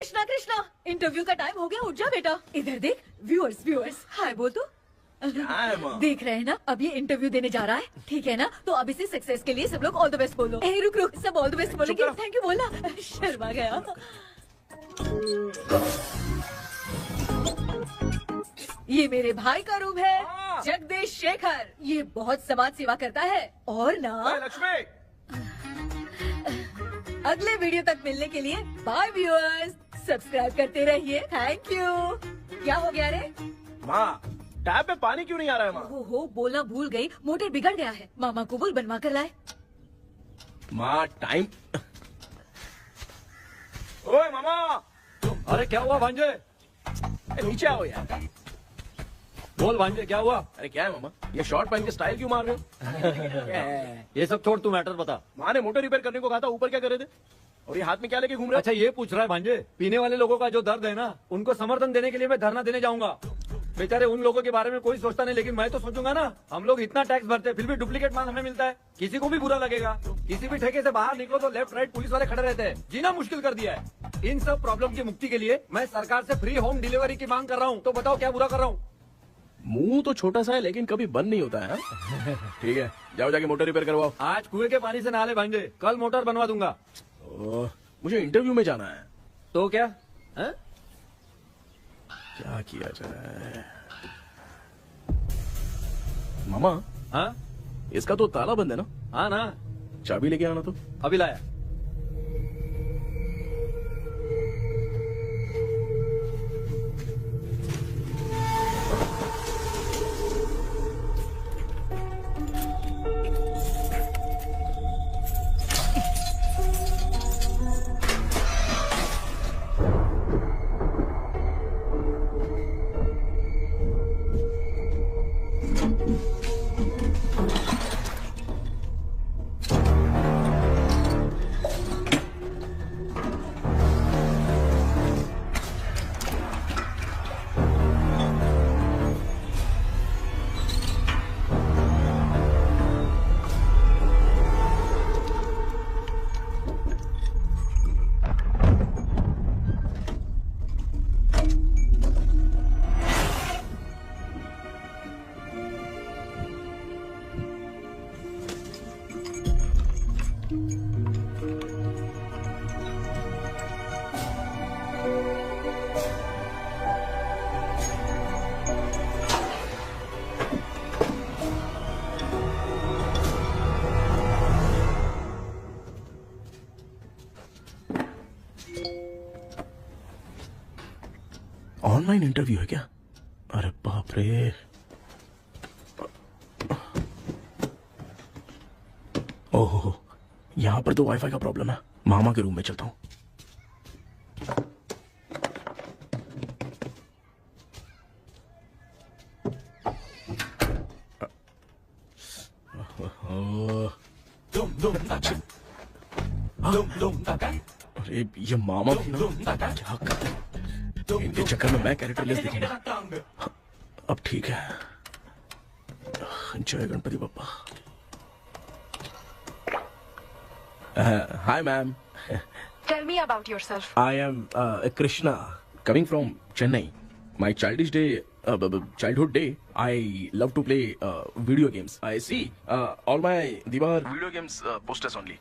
Krishna Krishna, interview का time हो गया, उठ जा बेटा। इधर देख, व्यूअर्स हाय बोल तो। देख रहे हैं ना, अब ये इंटरव्यू देने जा रहा है, ठीक है ना? तो अब इसे सक्सेस के लिए सब लोग ऑल द बेस्ट बोलो। ए रुक, सब ऑल द बेस्ट बोलेंगे। थैंक यू बोलना। शर्मा गया। ये मेरे भाई का रूम है, जगदीश शेखर। ये बहुत समाज सेवा करता है और ना लक्ष्मी। अगले वीडियो तक मिलने के लिए बाय व्यूअर्स, सब्सक्राइब करते रहिए। Thank you. क्या हो गया रे? माँ, टैप में पानी क्यों नहीं आ रहा है माँ? हो बोलना भूल गई, मोटर बिगड़ गया है। मामा को बोल बनवा कर लाए। माँ टाइम। ओए मामा। अरे क्या हुआ भांजे? नीचे आओ यार। बोल भांजे क्या हुआ? अरे क्या है मामा, ये शॉर्ट पहन के स्टाइल क्यों मार रहे हो? ये सब छोड़, तू मैटर बता। माँ ने मोटर रिपेयर करने को कहा था, ऊपर क्या कर रहे थे? और ये हाथ में क्या लेके घूम रहे हो? अच्छा ये पूछ रहा है भांजे, पीने वाले लोगों का जो दर्द है ना, उनको समर्थन देने के लिए मैं धरना देने जाऊंगा। बेचारे उन लोगों के बारे में कोई सोचता नहीं, लेकिन मैं तो सोचूंगा ना। हम लोग इतना टैक्स भरते हैं, फिर भी डुप्लीकेट माल हमें मिलता है। किसी को भी बुरा लगेगा। किसी भी ठेके से बाहर निकलो तो लेफ्ट राइट पुलिस वाले खड़े रहते हैं। जीना मुश्किल कर दिया है। इन सब प्रॉब्लम की मुक्ति के लिए मैं सरकार से फ्री होम डिलीवरी की मांग कर रहा हूँ। तो बताओ क्या बुरा कर रहा हूँ? मुंह तो छोटा सा है लेकिन कभी बंद नहीं होता है। ठीक है, जाओ जाके मोटर रिपेयर करवाओ। आज कुएं के पानी से नहा ले भांजे, कल मोटर बनवा दूंगा। मुझे इंटरव्यू में जाना है। तो क्या है? क्या किया जाए? मामा, हाँ इसका तो ताला बंद है ना? हाँ ना, चाबी लेके आना तो। अभी लाया। ऑनलाइन इंटरव्यू है क्या? अरे बाप रे। ओहो, यहाँ पर तो वाईफाई का प्रॉब्लम है। मामा के रूम में चलता हूँ। अरे ये मामा भी ना क्या कर, इनके चक्कर में मैं कैरेक्टरलेस दिखूंगा। अब ठीक है। जय Ganpati Bappa. Hi ma'am. Tell me about yourself. I am Krishna, coming from Chennai. My childhood day, I love to play video games. I see all my Diwar video games posters only.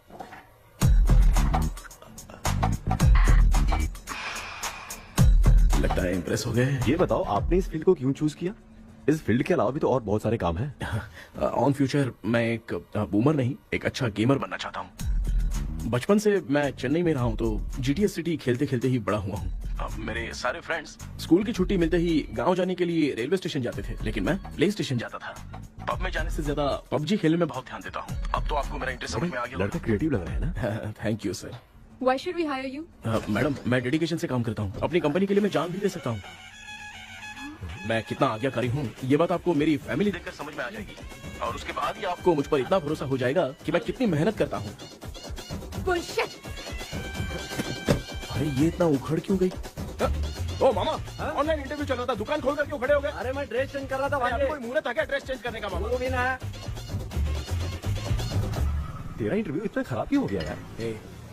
लगता है impress हो गए। ये बताओ आपने इस field को क्यों चूज किया? इस फील्ड के अलावा भी तो और बहुत सारे काम हैं। ऑन फ्यूचर मैं एक बूमर नहीं, एक अच्छा गेमर बनना चाहता हूँ। बचपन से मैं चेन्नई में रहा हूँ तो जीटीएस सिटी खेलते खेलते ही बड़ा हुआ हूँ। मेरे सारे फ्रेंड्स स्कूल की छुट्टी मिलते ही गांव जाने के लिए रेलवे स्टेशन जाते थे, लेकिन मैं प्ले स्टेशन जाता था। पब में जाने से ज्यादा पबजी खेलने में बहुत ध्यान देता हूँ। अब तो आपको मेरा इंटरेस्ट समझ में आ गया। लड़का क्रिएटिव लग रहा है ना? Thank you sir. Why should we hire you? Madam, मैं डेडिकेशन से काम करता हूँ। अपनी कंपनी के लिए मैं जान भी दे सकता हूँ। मैं कितना आज्ञाकारी हूँ ये बात आपको मेरी फैमिली देखकर समझ में आ जाएगी, और उसके बाद ही आपको मुझ पर इतना भरोसा हो जाएगा कि मैं कितनी मेहनत करता हूँ। बुलशिट। अरे ये इतना उखड़ क्यों गई? ओ मामा, ऑनलाइन इंटरव्यू चल रहा था, दुकान खोलकर क्यों खड़े हो गए? अरे मैं ड्रेस चेंज कर रहा था अभी भांजे। कोई मुहूर्त आ गया ड्रेस चेंज करने का मामा? वो भी ना। तेरा इंटरव्यू इतना खराब क्यों हो गया यार?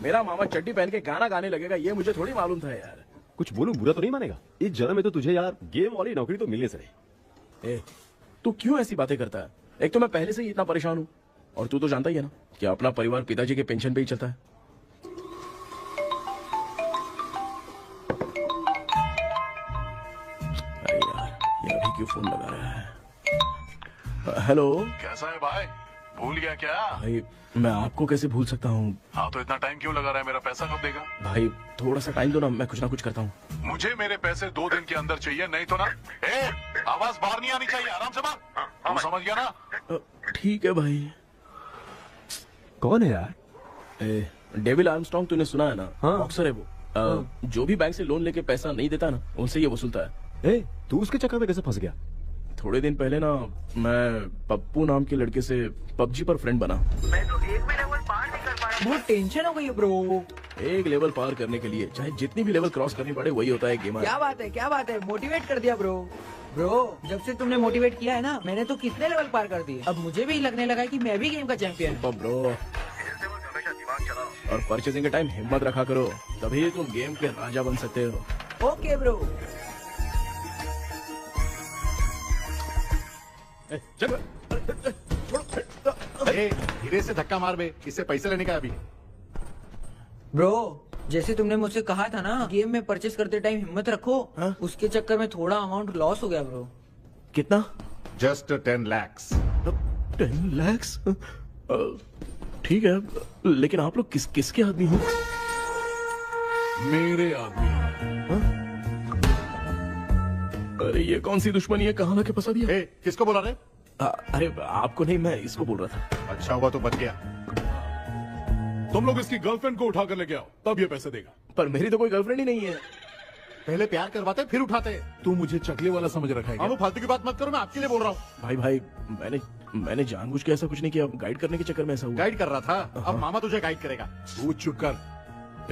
मेरा मामा चड्डी पहन के गाना गाने लगेगा ये मुझे थोड़ी मालूम था यार। कुछ बोलूं बुरा तो नहीं मानेगा? इस जन्म में तो तुझे यार गेम वाली नौकरी तो मिलने से रही। ए, तू क्यों ऐसी बातें करता है? एक तो मैं पहले से ही इतना परेशान हूँ, और तू तो जानता ही है ना कि अपना परिवार पिताजी के पेंशन पे ही चलता है। अरे यार, ये अभी क्यों फोन लगा रहा है? हेलो कैसा है भाई? भूल गया क्या? भाई, मैं आपको कैसे भूल सकता हूँ? हाँ तो इतना टाइम क्यों लगा रहा है? मेरा पैसा कब देगा? भाई थोड़ा सा टाइम दो ना, मैं कुछ ना कुछ करता हूँ। मुझे मेरे पैसे 2 दिन के अंदर चाहिए, नहीं तो ना आवाज बाहर नहीं आनी चाहिए। आराम से बात, तू समझ गया ना? ठीक है भाई। कौन है यार? डेविल आर्मस्ट्रॉन्ग तूने सुना है ना? हाँ। बॉक्सर है वो। जो भी बैंक से लोन लेके पैसा नहीं देता ना, उनसे ये वसूलता है। तू उसके चक्कर में कैसे फंस गया? थोड़े दिन पहले ना मैं पप्पू नाम के लड़के से पबजी पर फ्रेंड बना। बहुत टेंशन हो गई है ब्रो। एक लेवल पार करने के लिए चाहे जितनी भी लेवल क्रॉस करनी पड़े, वही होता है गेमर। क्या बात है, मोटिवेट कर दिया ब्रो। ब्रो, जब से तुमने मोटिवेट किया है ना, मैंने तो कितने लेवल पार कर दिए। अब मुझे भी लगने लगा कि मैं भी गेम का चैंपियन हूँ। ब्रो, और परचेसिंग के टाइम हिम्मत रखा करो, तभी तुम गेम के राजा बन सकते हो। Okay bro. धीरे से धक्का मार बे, इससे पैसे लेने का अभी। ब्रो, जैसे तुमने मुझसे कहा था ना, गेम में परचेस करते टाइम हिम्मत रखो। हाँ? उसके चक्कर में थोड़ा अमाउंट लॉस हो गया ब्रो। कितना? Just 10 lakhs। 10 lakhs? ठीक है, लेकिन आप लोग किसके आदमी हो? मेरे आदमी। अरे ये कौन सी दुश्मनी है, कहाँ लाके फंसा दिया? किसको बोला रे? अरे आपको नहीं, मैं इसको बोल रहा था। अच्छा हुआ तो बच गया। तुम लोग इसकी गर्लफ्रेंड को उठा कर लेके आओ, तब ये पैसे देगा। पर मेरी तो कोई गर्लफ्रेंड ही नहीं है। पहले प्यार करवाते फिर उठाते। तू मुझे चकले वाला समझ रखा है क्या? फालतू की बात मत करो, मैं आपके लिए बोल रहा हूँ। भाई मैंने जानबूझ के ऐसा कुछ नहीं किया, गाइड करने के चक्कर में ऐसा हुआ। गाइड कर रहा था, अब मामा तुझे गाइड करेगा। तू चुप कर।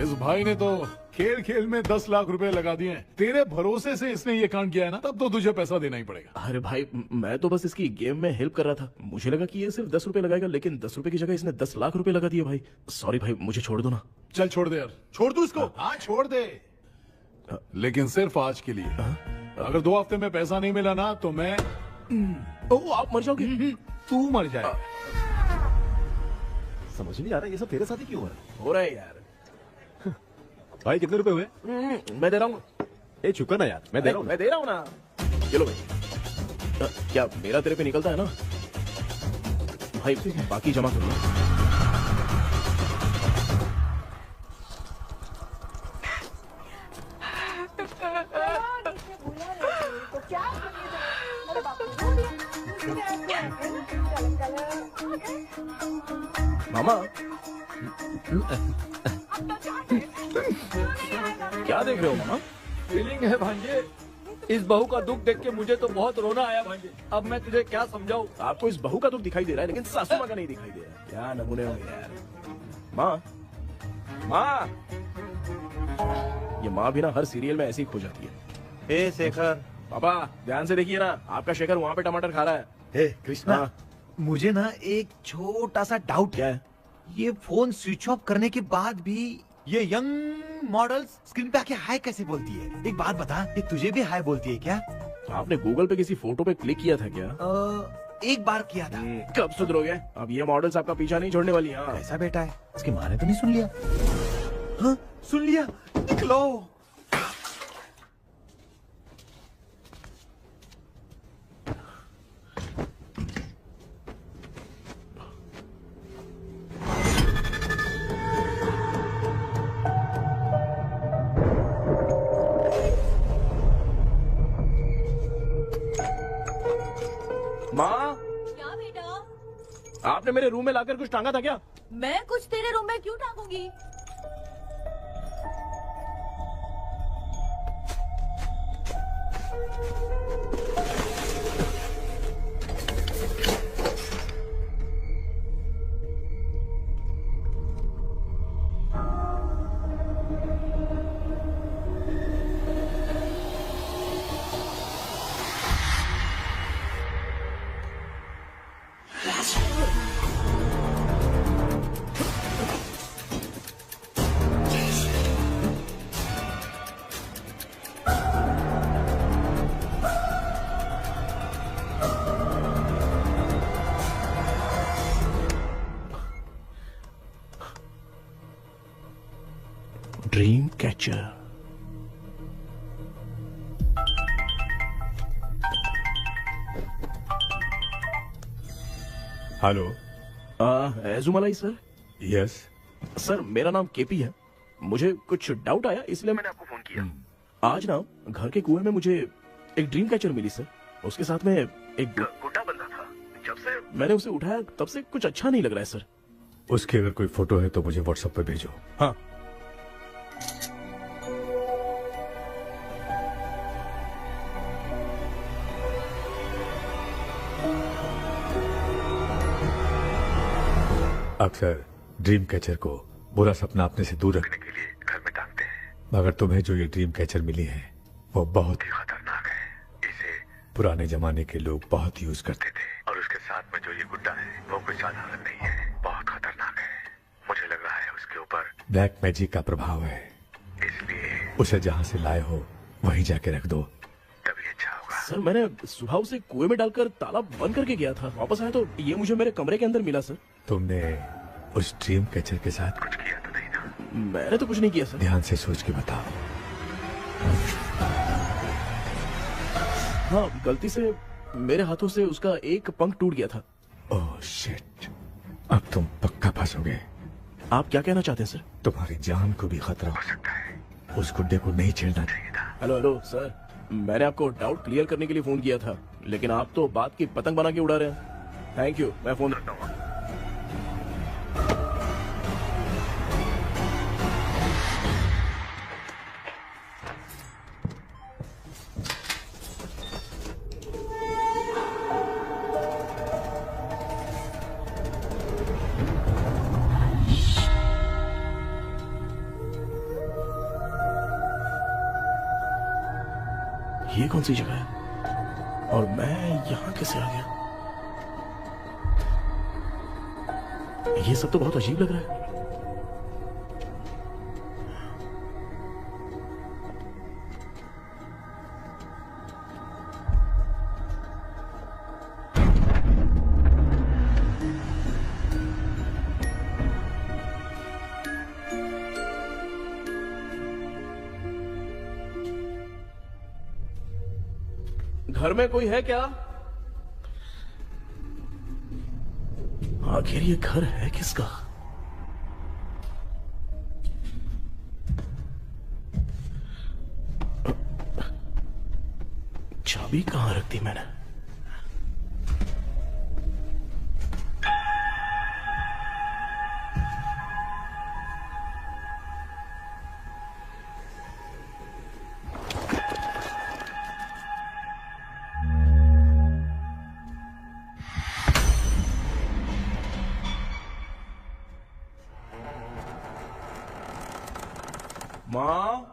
इस भाई ने तो खेल खेल में 10 लाख रुपए लगा दिए हैं। तेरे भरोसे से इसने ये कांड किया है ना, तब तो तुझे पैसा देना ही पड़ेगा। अरे भाई, मैं तो बस इसकी गेम में हेल्प कर रहा था। मुझे लगा कि ये सिर्फ 10 रुपए लगाएगा, लेकिन 10 रुपए की जगह इसने 10 लाख रुपए लगा दिए। भाई सॉरी भाई, मुझे छोड़ दो ना। चल छोड़ दे यार। छोड़ दू इसको? हाँ छोड़ दे, लेकिन सिर्फ आज के लिए। अगर 2 हफ्ते में पैसा नहीं मिला ना, तो मैं आप मर जाओगे। तू मर जाए। समझ नहीं आ रहा ये सब तेरे साथ ही क्यों हो रहा हो रहा है यार। भाई कितने रुपए हुए? मैं दे रहा हूँ। चुका ना यार, मैं दे रहा हूँ। मैं दे रहा हूँ ना। चलो भाई, क्या मेरा तेरे पे निकलता है ना? भाई बाकी जमा कर लो। मामा, क्या देख रहे हो मामा? फीलिंग है भांजे। इस बहू का दुख देख के मुझे तो बहुत रोना आया भांजे। अब मैं तुझे क्या समझाऊं? आपको इस बहू का दुख दिखाई दे रहा है, लेकिन सासू माँ का नहीं दिखाई दे रहा है। क्या नमूने होंगे यार। माँ, माँ, ये माँ भी ना हर सीरियल में ऐसी ही खो जाती है। ए शेखर, पापा ध्यान से देखिए ना, आपका शेखर वहाँ पे टमाटर खा रहा है। हे कृष्णा, हाँ। मुझे ना एक छोटा सा डाउट क्या है। ये फोन स्विच ऑफ करने के बाद भी ये यंग मॉडल्स स्क्रीन पे आके हाय कैसे बोलती है? एक बात बता, ये तुझे भी हाय बोलती है क्या? आपने गूगल पे किसी फोटो पे क्लिक किया था क्या? एक बार किया था। कब सुधरोगे? अब ये मॉडल्स आपका पीछा नहीं छोड़ने वाली। हाँ। ऐसा बेटा है, इसकी माँ ने तो नहीं सुन लिया? हाँ, सुन लिया। निकलो। माँ, क्या बेटा? आपने मेरे रूम में लाकर कुछ टांगा था क्या? मैं कुछ तेरे रूम में क्यों टांगूंगी? Picture. Hello. Ezhumalai sir. Yes. Sir मेरा नाम केपी है, मुझे कुछ डाउट आया इसलिए मैंने आपको फोन किया। आज ना घर के कुएं में मुझे एक ड्रीम कैचर मिली सर, उसके साथ में एक गुड्डा बंधा था। जब से मैंने उसे उठाया तब से कुछ अच्छा नहीं लग रहा है सर। उसकी अगर कोई फोटो है तो मुझे व्हाट्सएप पे भेजो। हाँ। अक्सर ड्रीम कैचर को बुरा सपना अपने से दूर रखने के लिए घर में टांगते हैं, मगर तुम्हें जो ये ड्रीम कैचर मिली है वो बहुत ही खतरनाक है। इसे पुराने जमाने के लोग बहुत यूज करते थे, और उसके साथ में जो ये गुड्डा है वो कोई साधारण नहीं है, बहुत खतरनाक है। मुझे लग रहा है उसके ऊपर ब्लैक मैजिक का प्रभाव है, इसलिए उसे जहाँ से लाए हो वहीं जाके रख दो, तभी अच्छा होगा। सर मैंने सुबह उसे कुएं में डालकर ताला बंद करके गया था, वापस आया तो ये मुझे मेरे कमरे के अंदर मिला सर। तुमने उस ड्रीम कैचर के साथ कुछ किया तो नहीं ना? मैंने तो कुछ नहीं किया सर। ध्यान से सोच के बताओ। हाँ, गलती से मेरे हाथों से उसका एक पंख टूट गया था। ओह शिट, अब तुम पक्का फंसोगे। आप क्या कहना चाहते हैं सर? तुम्हारी जान को भी खतरा हो सकता है, उस गुड्डे को नहीं छेड़ना चाहिए था। हेलो हेलो सर, मैंने आपको डाउट क्लियर करने के लिए फोन किया था, लेकिन आप तो बात की पतंग बना के उड़ा रहे हैं। थैंक यू, मैं फोन रखता हूँ। ये कौन सी जगह है और मैं यहाँ कैसे आ गया? ये सब तो बहुत अजीब लग रहा है। घर में कोई है क्या? आखिर ये घर है किसका? चाबी कहां रख दी मैंने? माँ,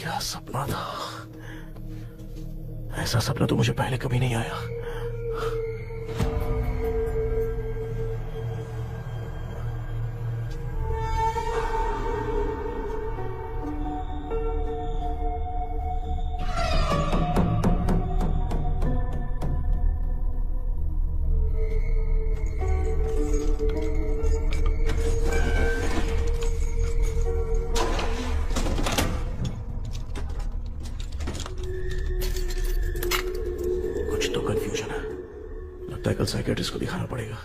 क्या सपना था? ऐसा सपना तो मुझे पहले कभी नहीं आया। कल साइकियाट्रिस्ट को दिखाना पड़ेगा।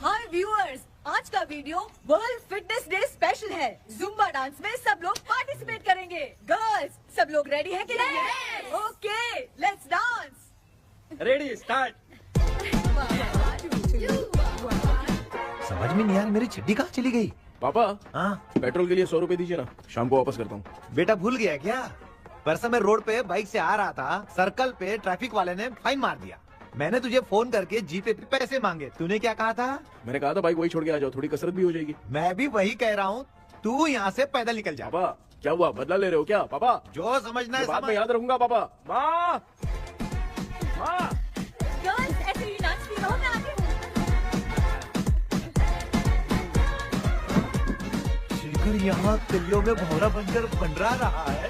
हाय व्यूअर्स, आज का video world fitness day special है। जुम्बा डांस में सब लोग पार्टिसिपेट करेंगे। गर्ल्स, सब लोग रेडी हैं कि नहीं? Okay, let's dance. Ready, start. समझ में नहीं यार, मेरी चिट्ठी कहाँ चली गई? पापा, हाँ पेट्रोल के लिए 100 रुपए दीजिए ना, शाम को वापस करता हूँ। बेटा भूल गया क्या? परसों मैं रोड पे बाइक से आ रहा था, सर्कल पे ट्रैफिक वाले ने फाइन मार दिया। मैंने तुझे फोन करके जीपे पे पैसे मांगे, तूने क्या कहा था? मैंने कहा था बाइक वही छोड़ के आ जाओ, थोड़ी कसरत भी हो जाएगी। मैं भी वही कह रहा हूँ, तू यहाँ से पैदल निकल जा। पापा क्या हुआ, बदला ले रहे हो क्या? पापा जो समझना है बात समझ। में याद रखूंगा। पापा, माँ माँ, गर्ल्स ऐसे ही नाचती रहो, मैं आती हूँ। शेखर यहाँ गलियों में भौरा बनकर बंडरा रहा है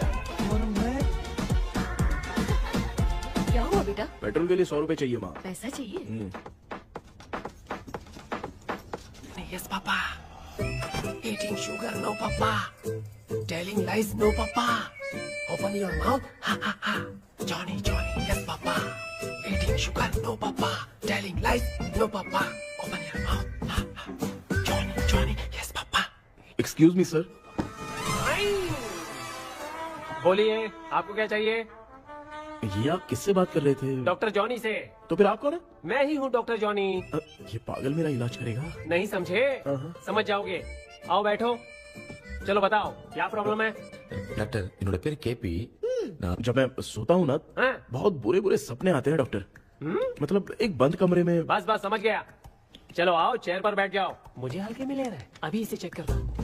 और मैं क्या हुआ बेटा? पेट्रोल के लिए 100 रुपए चाहिए माँ। पैसा चाहिए? Yes, Papa. Eating sugar, no, Papa. Telling lies, no, Papa. Open your mouth, ha ha ha. Johnny, Johnny, yes, Papa. Eating sugar, no, Papa. Telling lies, no, Papa. Open your mouth, ha ha. Johnny, Johnny, yes, Papa. Excuse me sir. बोलिए, आपको क्या चाहिए? ये आप किससे बात कर रहे थे? डॉक्टर जॉनी से। तो फिर आप कौन है? मैं ही हूँ डॉक्टर जॉनी। ये पागल मेरा इलाज करेगा? नहीं समझे? समझ जाओगे। आओ बैठो। चलो बताओ क्या प्रॉब्लम है? डॉक्टर इन्होंने फिर केपी जब मैं सोता हूँ ना, बहुत बुरे बुरे सपने आते हैं डॉक्टर। मतलब एक बंद कमरे में। बस बस समझ गया। चलो आओ चेयर पर बैठ जाओ। मुझे हल्के में ले रहे हैं, अभी इसे चेक करता हूँ।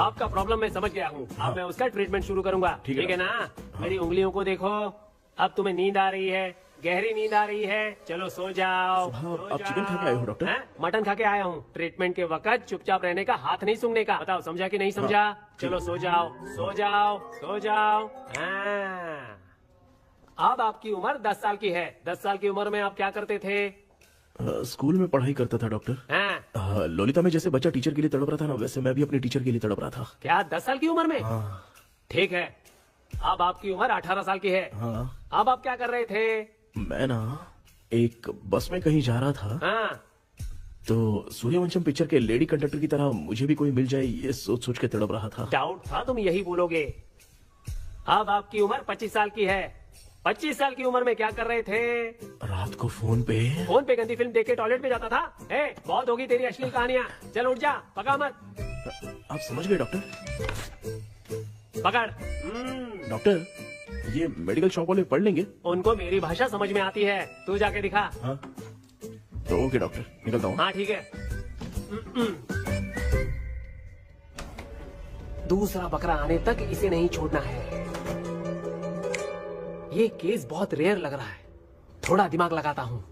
आपका प्रॉब्लम मैं समझ गया हूँ। अब मैं उसका ट्रीटमेंट शुरू करूंगा। ठीक है ना? मेरी उंगलियों को देखो। अब तुम्हें नींद आ रही है, गहरी नींद आ रही है। चलो सो जाओ। आप चिकन खा के आए हो डॉक्टर? मटन खा के आया हूँ। ट्रीटमेंट के वक्त चुपचाप रहने का, हाथ नहीं सूंघने का। बताओ समझा कि नहीं समझा? चलो सो जाओ, सो जाओ, सो जाओ। अब आपकी उम्र 10 साल की है। 10 साल की उम्र में आप क्या करते थे? स्कूल में पढ़ाई करता था डॉक्टर। लोलिता में जैसे बच्चा टीचर के लिए तड़प रहा था ना, वैसे मैं भी अपने टीचर के लिए तड़प रहा था। क्या 10 साल की उम्र में? ठीक है, अब आपकी उम्र 18 साल की है। अब आप क्या कर रहे थे? मैं ना एक बस में कहीं जा रहा था, तो सूर्यवंशम पिक्चर के लेडी कंडक्टर की तरह मुझे भी कोई मिल जाए, ये सोच सोच के तड़प रहा था। डाउट था तुम यही बोलोगे। अब आपकी उम्र 25 साल की है। 25 साल की उम्र में क्या कर रहे थे? रात को फोन पे गंदी फिल्म देख के टॉयलेट में जाता था। बहुत होगी तेरी अश्लील कहानियाँ। चल उठ जा, पका मत। आप समझ गए डॉक्टर? पकड़। डॉक्टर, ये मेडिकल शॉप वाले पढ़ लेंगे? उनको मेरी भाषा समझ में आती है। तू जाके दिखा। तो ओके डॉक्टर, निकलता हूँ। हाँ ठीक है। दूसरा बकरा आने तक इसे नहीं छोड़ना है। ये केस बहुत रेयर लग रहा है, थोड़ा दिमाग लगाता हूँ।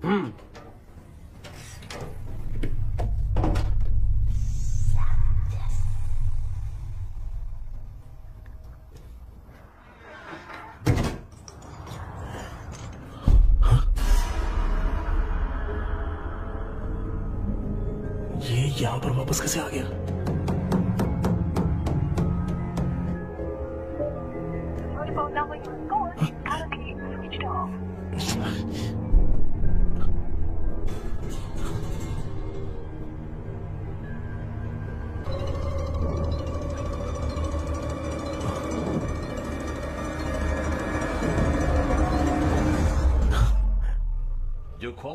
ये यहाँ पर वापस कैसे आ गया?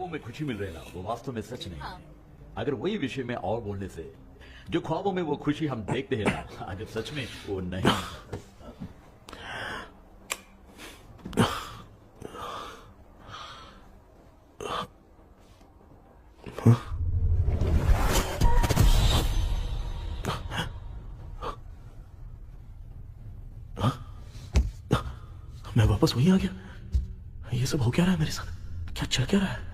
ख्वाबों में खुशी मिल रही है ना, वो वास्तव में सच नहीं है। अगर वही विषय में और बोलने से, जो ख्वाबों में वो खुशी हम देखते हैं ना, अगर सच में वो नहीं। मैं वापस वहीं आ गया। ये सब हो क्या रहा है मेरे साथ? क्या चल क्या रहा है?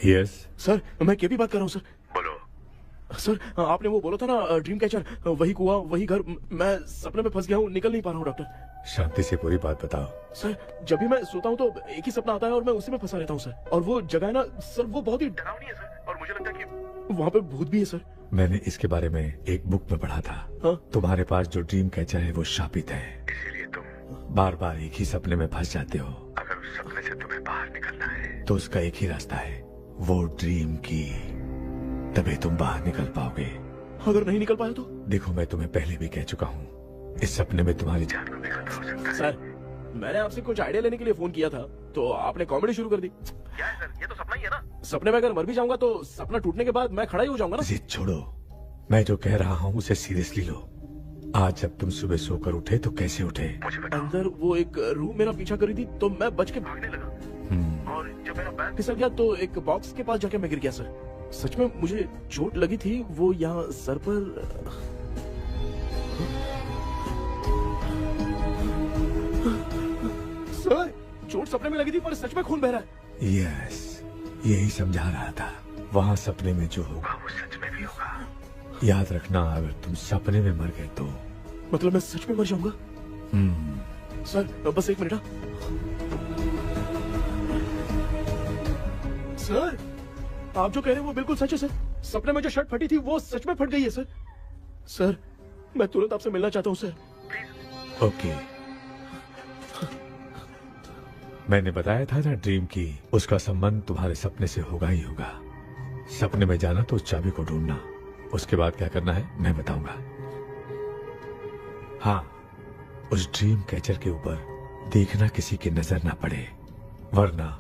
यस सर, मैं केपी बात कर रहा हूँ सर। बोलो सर, आपने वो बोला था ना ड्रीम कैचर, वही कुआं वही घर, मैं सपने में फंस गया हूँ, निकल नहीं पा रहा हूँ डॉक्टर। शांति से पूरी बात बताओ। सर, जब भी मैं सोता हूँ तो एक ही सपना आता है और मैं उसी में फंसा रहता हूँ सर। और वो जगह है ना सर, वो बहुत ही डरावनी है सर, और मुझे लगता है कि वहाँ पे भूत भी है सर। मैंने इसके बारे में एक बुक में पढ़ा था। हाँ? तुम्हारे पास जो ड्रीम कैचर है वो शापित है, इसीलिए तुम बार बार एक ही सपने में फंस जाते हो। अगर उस सपने से तुम्हें बाहर निकलना है तो उसका एक ही रास्ता है, वो ड्रीम की, तभी तुम बाहर निकल पाओगे। अगर नहीं निकल पाया तो? देखो, मैं तुम्हें पहले भी कह चुका हूँ, इस सपने में तुम्हारी जान को भी खतरा हो सकता है। सर, मैंने आपसे कुछ आइडिया लेने के लिए फोन किया था, तो आपने कॉमेडी शुरू कर दी। क्या है सर, ये तो सपना ही है ना। सपने में अगर मर भी जाऊंगा तो सपना टूटने के बाद मैं खड़ा ही हो जाऊंगा ना। जिद छोड़ो, मैं जो कह रहा हूँ उसे सीरियसली लो। आज जब तुम सुबह सोकर उठे तो कैसे उठे? अंदर वो एक रूह मेरा पीछा करी थी तो मैं बच के भागने लगा और जब मेरा पैर फिसल गया तो एक बॉक्स के पास जाके मैं गिर गया सर। सच में मुझे चोट लगी थी, वो यहाँ सर पर। सर चोट सपने में लगी थी पर सच में खून बह रहा है। यस, यही समझा रहा था। वहाँ सपने में जो होगा वो सच में भी होगा। याद रखना, अगर तुम सपने में मर गए तो मतलब मैं सच में मर जाऊंगा? सर बस 1 मिनट। सर आप जो कह रहे हैं वो बिल्कुल सच है सर। सपने में जो शर्ट फटी थी वो सच में फट गई है सर। सर मैं तुरंत आपसे मिलना चाहता हूँ सर। ओके, मैंने बताया था ना ड्रीम की उसका संबंध तुम्हारे सपने से होगा ही होगा। सपने में जाना तो उस चाबी को ढूंढना, उसके बाद क्या करना है मैं बताऊंगा। हाँ, उस ड्रीम कैचर के ऊपर देखना किसी की नजर ना पड़े, वरना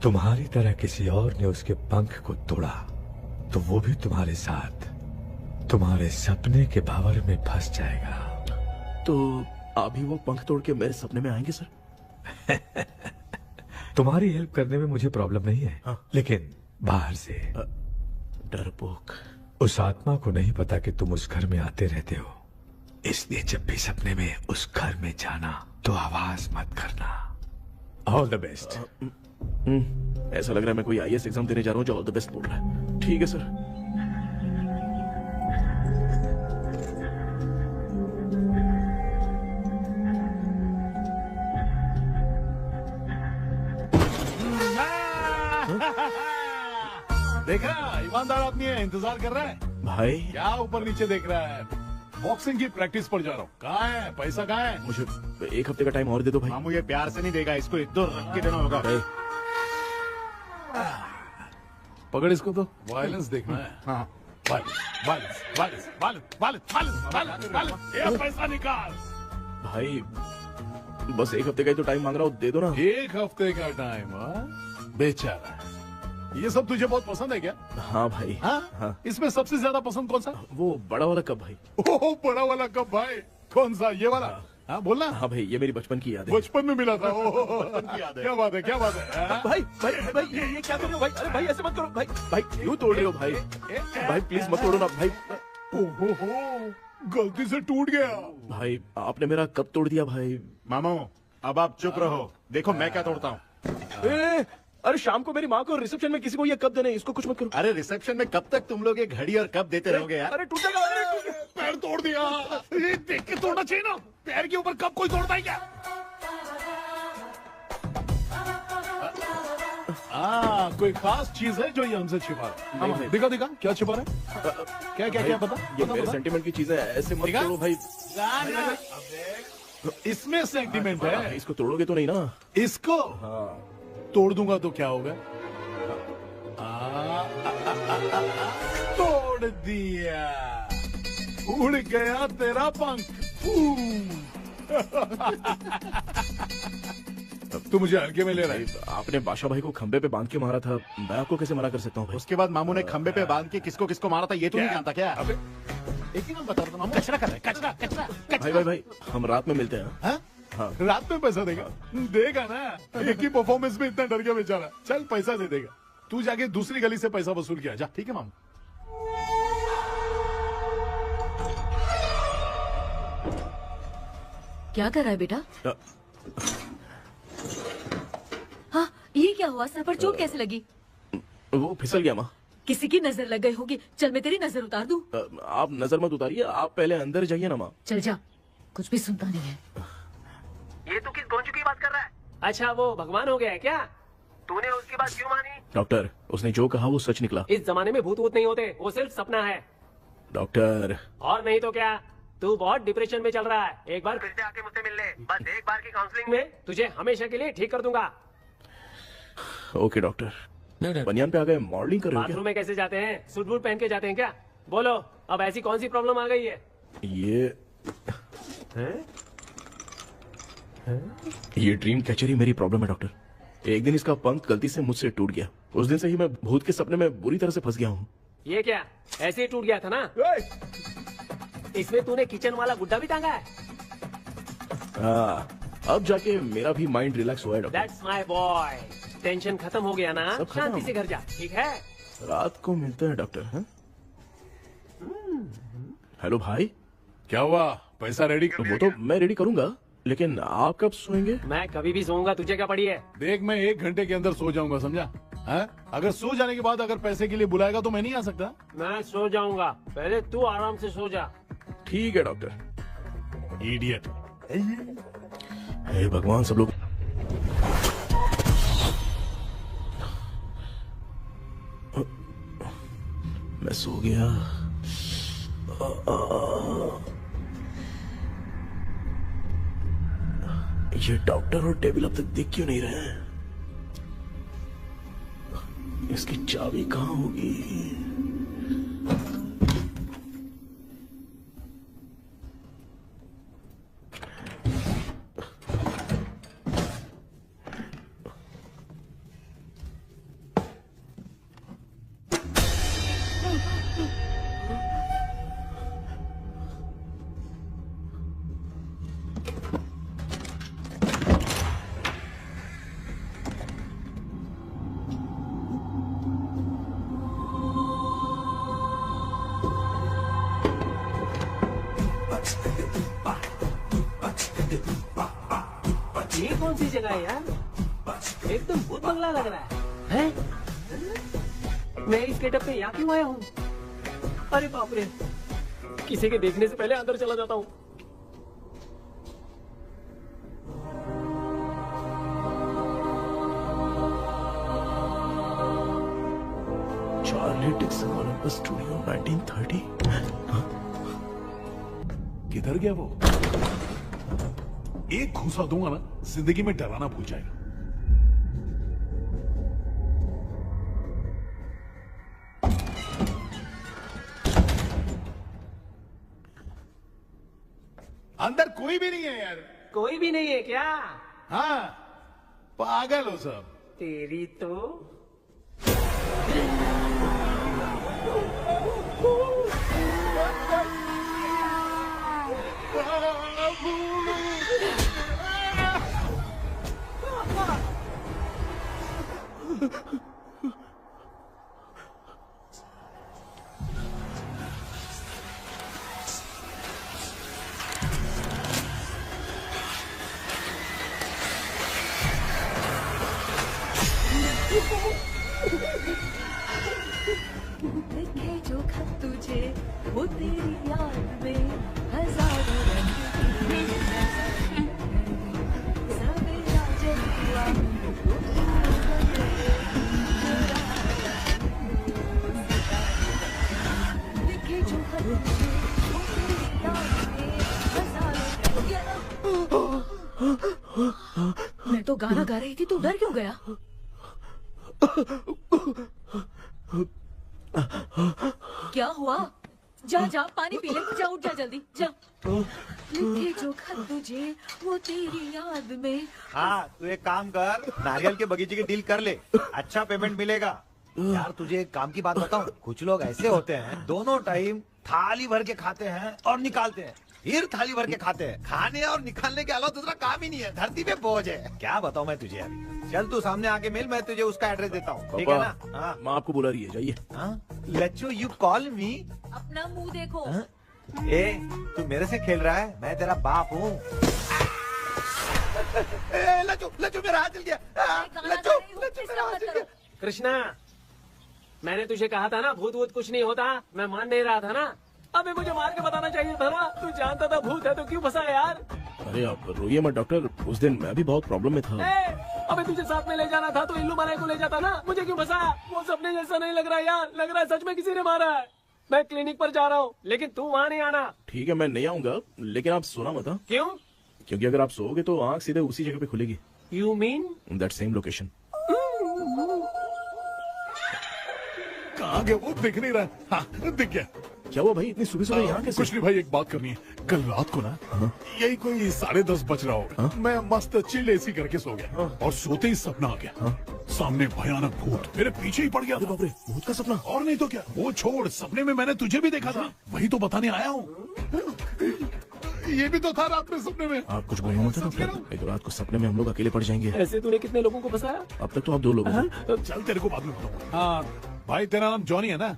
तुम्हारी तरह किसी और ने उसके पंख को तोड़ा तो वो भी तुम्हारे साथ तुम्हारे सपने के भावर में फंस जाएगा। तो अभी वो पंख तोड़ के मेरे सपने में आएंगे सर? तुम्हारी हेल्प करने में मुझे प्रॉब्लम नहीं है। हाँ। लेकिन बाहर से डरपोक। उस आत्मा को नहीं पता कि तुम उस घर में आते रहते हो, इसलिए जब भी सपने में उस घर में जाना तो आवाज मत करना। All the best. ऐसा लग रहा है मैं कोई IAS एग्जाम देने जा रहा हूँ जो ऑल द बेस्ट बोल रहा है। ठीक है सर। देखा, ईमानदार आदमी है, इंतजार कर रहा है। भाई क्या ऊपर नीचे देख रहा है? बॉक्सिंग की प्रैक्टिस पर जा रहा हूँ। कहाँ है पैसा? कहाँ है? मुझे 1 हफ्ते का टाइम और दे दो भाई। मामू ये प्यार से नहीं देगा, इसको 1-2 रख के देना होगा। पकड़ इसको तो। वायलेंस देखना है। हाँ, violence, violence, violence, violence, violence, violence, violence. ये पैसा निकाल। भाई बस 1 हफ्ते का ही तो टाइम मांग रहा हूँ, दे दो ना। 1 हफ्ते का टाइम? बेचारा, ये सब तुझे बहुत पसंद है क्या? हाँ भाई। हाँ? इसमें सबसे ज्यादा पसंद कौन सा? वो बड़ा वाला कप भाई। ओह, बड़ा वाला कप भाई। कौन सा? ये वाला? हाँ बोलना। हाँ भाई, ये मेरी बचपन की याद है। बचपन में मिला था। क्या बात है, क्या बात है। भाई भाई भाई ये क्या कर रहे हो भाई? अरे भाई ऐसे मत करो भाई। भाई क्यों तोड़ रहे हो भाई? भाई प्लीज मत तोड़ो ना भाई। ओहो, गलती से टूट गया। भाई आपने मेरा कप तोड़ दिया भाई। मामू अब आप चुप रहो, देखो मैं क्या तोड़ता हूँ। अरे शाम को मेरी माँ को रिसेप्शन में किसी को ये कप देने, इसको कुछ मत करो। अरे रिसेप्शन में कब तक तुम लोग ये घड़ी और कप देते रहोगे यार? अरे टूटेगा। पैर तोड़ दिया। ये देख के तोड़ना चाहिए ना, पैर के ऊपर कब कोई तोड़ता है क्या? कोई खास चीज है जो ये हमसे छिपा रहा है? दिखा दिखा, क्या छिपा रहा है? क्या क्या क्या? बता। ये मेरे सेंटिमेंट की चीजें ऐसे मत तोड़ो भाई। इसमें सेंटिमेंट है। इसको तोड़ोगे तो नहीं ना? इसको तोड़ दूंगा तो क्या होगा? तोड़ दिया, उड़ गया तेरा पंख। तू मुझे हल्के में ले रहा है। आपने बादशाह भाई को खंबे पे बांध के मारा था, मैं आपको कैसे मना कर सकता हूँ भाई? उसके बाद मामू ने खंबे पे बांध के किसको किसको मारा था ये तो नहीं जानता क्या? एक ही नाम बता रहा था मामू। कचरा कर रहा है, कचरा कचरा भाई भाई भाई, हम रात में मिलते हैं। हाँ? हाँ। रात में पैसा देगा? देगा ना, एक ही परफॉर्मेंस में इतना डर गया बेचारा। चल पैसा दे देगा, तू जाके दूसरी गली से पैसा वसूल किया जा। ठीक है मामू। क्या कर रहा है बेटा? हाँ, ये क्या हुआ? सर पर चोट कैसे लगी? वो फिसल गया माँ। किसी की नजर लग गई होगी। चल मैं तेरी नजर उतार दूं। आप नजर मत उतारिए, आप पहले अंदर जाइए ना माँ। चल जा, कुछ भी सुनता नहीं है। ये तू किस गोंजू की बात कर रहा है? अच्छा वो भगवान हो गया है क्या? तूने उसकी बात क्यों मानी? डॉक्टर, उसने जो कहा वो सच निकला। इस जमाने में भूत वूत नहीं होते, वो सिर्फ सपना है। डॉक्टर। और नहीं तो क्या, तू बहुत डिप्रेशन में चल रहा है। एक बार फिर से आके मुझसे मिल ले, बस एक बार की काउंसलिंग में तुझे हमेशा के लिए ठीक कर दूंगा। Okay doctor. बनियान पे आ गए, मॉडलिंग कर रहे हो बाथरूम में कैसे जाते हैं? सूट बूट पहन के जाते हैं क्या? बोलो, अब ऐसी कौन सी प्रॉब्लम आ गई है? ये ड्रीम कैचर ही मेरी प्रॉब्लम है डॉक्टर। एक दिन इसका पंख गलती से मुझसे टूट गया, उस दिन से ही मैं भूत के सपने में बुरी तरह से फंस गया हूँ। ये क्या ऐसे ही टूट गया था ना? इसमें तूने किचन वाला गुड्डा भी टांगा है? अब जाके मेरा भी माइंड रिलैक्स हुआ है doctor. That's my boy. Tension खत्म हो गया ना? सब खत्म। शांति से घर जा, ठीक है? रात को मिलते हैं डॉक्टर। हाँ? हेलो भाई, क्या हुआ? पैसा रेडी कर? वो तो मैं रेडी करूंगा, लेकिन आप कब सोएंगे? मैं कभी भी सोऊंगा, तुझे क्या पड़ी है? देख, मैं 1 घंटे के अंदर सो जाऊंगा, समझा? हाँ? अगर सो जाने के बाद अगर पैसे के लिए बुलाएगा तो मैं नहीं आ सकता। मैं सो जाऊंगा, पहले तू आराम से सो जा। ठीक है डॉक्टर। इडियट। हे भगवान, सब लोग मैं सो गया। ये डॉक्टर और टेबल अब तक दिख क्यों नहीं रहे हैं? इसकी चाबी कहाँ होगी? ये कौन सी जगह है यार? एकदम भूत बंगला लग रहा है। मैं इस गेटअप पे यहाँ क्यों आया हूँ? अरे बाप रे, किसी के देखने से पहले अंदर चला जाता हूँ। Charlie Dixon Olympus studio 1930। किधर गया वो? एक घूसा दूंगा ना, जिंदगी में डराना भूल जाएगा। अंदर कोई भी नहीं है यार। कोई भी नहीं है क्या? हाँ, पागल हो सब। तेरी तो लिखे जो खत तुझे वो तेरी याद में हजारों रंग की सवेरा जब हुआ लिखे जो खत तुझे वो तेरी याद में हजारों मैं तो गाना गा रही थी, तू डर क्यों गया? क्या हुआ? जा जा पानी पी ले, जा उठ जा जल्दी जा। लिखे जो खत तुझे वो तेरी याद में। हाँ, तू एक काम कर, नारियल के बगीचे की डील कर ले, अच्छा पेमेंट मिलेगा। यार तुझे एक काम की बात बताऊं, कुछ लोग ऐसे होते हैं दोनों टाइम थाली भर के खाते हैं और निकालते हैं, फिर थाली भर के खाते हैं। खाने और निकालने के अलावा दूसरा काम ही नहीं है, धरती पे बोझ है। क्या बताऊं मैं तुझे अभी। चल तू सामने आके मिल, मैं तुझे उसका एड्रेस देता हूँ, ठीक है ना? हाँ, माँ आपको बुला रही है, जाइए। लच्चू यू कॉल मी। अपना मुंह देखो। ए, तू मेरे से खेल रहा है? मैं तेरा बाप हूँ। लच्चू लच्चू मेरा हाथ जल गया। लच्चू लच्चू मेरा हाथ जल गया। कृष्णा, मैंने तुझे कहा था ना भूत वूत कुछ नहीं होता, मैं मान नहीं रहा था ना। अबे मुझे मार के बताना चाहिए था ना, तू जानता था भूत है तो क्यों फंसा यार? अरे आप रोइए मत डॉक्टर, उस दिन मैं भी बहुत प्रॉब्लम में था। अबे तुझे साथ में ले जाना था तो इल्लू मनाई को ले जाता ना, मुझे क्यों फंसाया? वो सपने जैसा नहीं लग रहा यार, लग रहा है सच में किसी ने मारा है। मैं क्लिनिक पर जा रहा हूँ, लेकिन तू वहाँ नहीं आना। ठीक है, मैं नहीं आऊंगा, लेकिन आप सोना मत। क्यों? क्योंकि अगर आप सोओगे तो आंख सीधे उसी जगह पे खुलेगी। You mean that same location. कहाँ गया वो? दिख नहीं रहा। हाँ, दिख गया। क्या हुआ भाई, इतनी सुबह सुबह यहाँ कैसे? कुछ नहीं भाई, एक बात करनी है। कल रात को ना यही कोई 10:30 बज रहा होगा, मैं मस्त चिल एसी करके सो गया और सोते ही सपना आ गया। सामने भयानक भूत मेरे पीछे ही पड़ गया। बाप रे, भूत का सपना? और नहीं तो क्या। वो छोड़, सपने में मैंने तुझे भी देखा था, वही तो बताने आया हूँ। ये भी तो था रात में सपने में। आप कुछ बोलना मत डॉक्टर, नहीं तो रात को सपने में हम लोग अकेले पड़ जाएंगे। ऐसे तूने कितने लोगों को फंसाया? अब तक तो आप 2 लोग हैं। चल तेरे को बाद में बताऊंगा। हाँ भाई, तेरा नाम जॉनी है ना?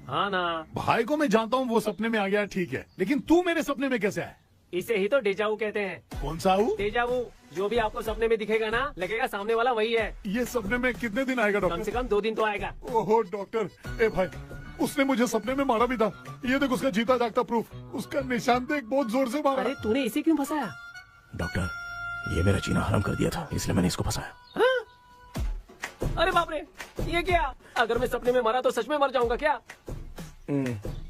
हाँ ना। भाई को मैं जानता हूँ, वो सपने में आ गया, ठीक है, लेकिन तू मेरे सपने में कैसे आया? इसे ही तो डेजावू कहते हैं। कौन सा हूँ? डेजावू, जो भी आपको सपने में दिखेगा ना, लगेगा सामने वाला वही है। ये सपने में कितने दिन आएगा कम डॉक्टर? से कम 2 दिन तो आएगा। ओहो डॉक्टर, ए भाई, उसने मुझे सपने में मारा भी था। ये देख उसका जीता जागता प्रूफ, उसका निशान देख, बहुत जोर से मारा। अरे तूने इसे क्यों फंसाया? डॉक्टर, ये मेरा जीना हराम कर दिया था, इसलिए मैंने इसको फंसाया। हाँ? अरे बाप रे, ये क्या? अगर मैं सपने में मरा तो सच में मर जाऊंगा क्या?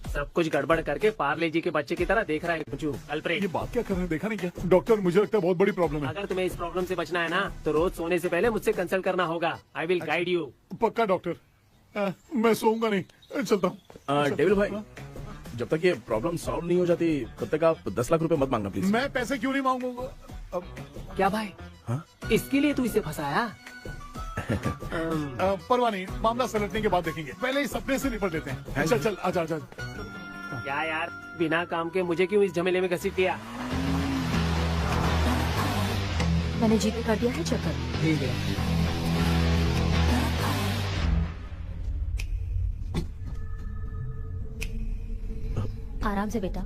सब कुछ गड़बड़ करके पार्ले जी के बच्चे की तरह देख रहा है बुच्चू, अल्फ्रेड। ये बात क्या कर रहे हैं, देखा नहीं क्या? डॉक्टर, मुझे लगता है बहुत बड़ी प्रॉब्लम है। अगर तुम्हें इस प्रॉब्लम से बचना है ना, तो रोज सोने से पहले मुझसे कंसल्ट करना होगा। I will guide you. पक्का डॉक्टर, मैं सोऊंगा नहीं, चलता हूँ। डेविल भाई, जब तक ये प्रॉब्लम सॉल्व नहीं हो जाती तब तक आप 10 लाख रुपए मत मांगना प्लीज। मैं पैसे क्यों नहीं मांगूंगा? अब क्या भाई? हाँ? इसके लिए तू इसे फंसाया? परवाह नहीं, मामला सलटने के बाद देखेंगे, पहले इस सपने से निपट लेते हैं। चल चल, आजा आजा। क्या यार, बिना काम के मुझे क्यों इस झमेले में घसीट दिया? मैंने जीपे कर दिया है, चेक कर। ठीक है। आराम से बेटा।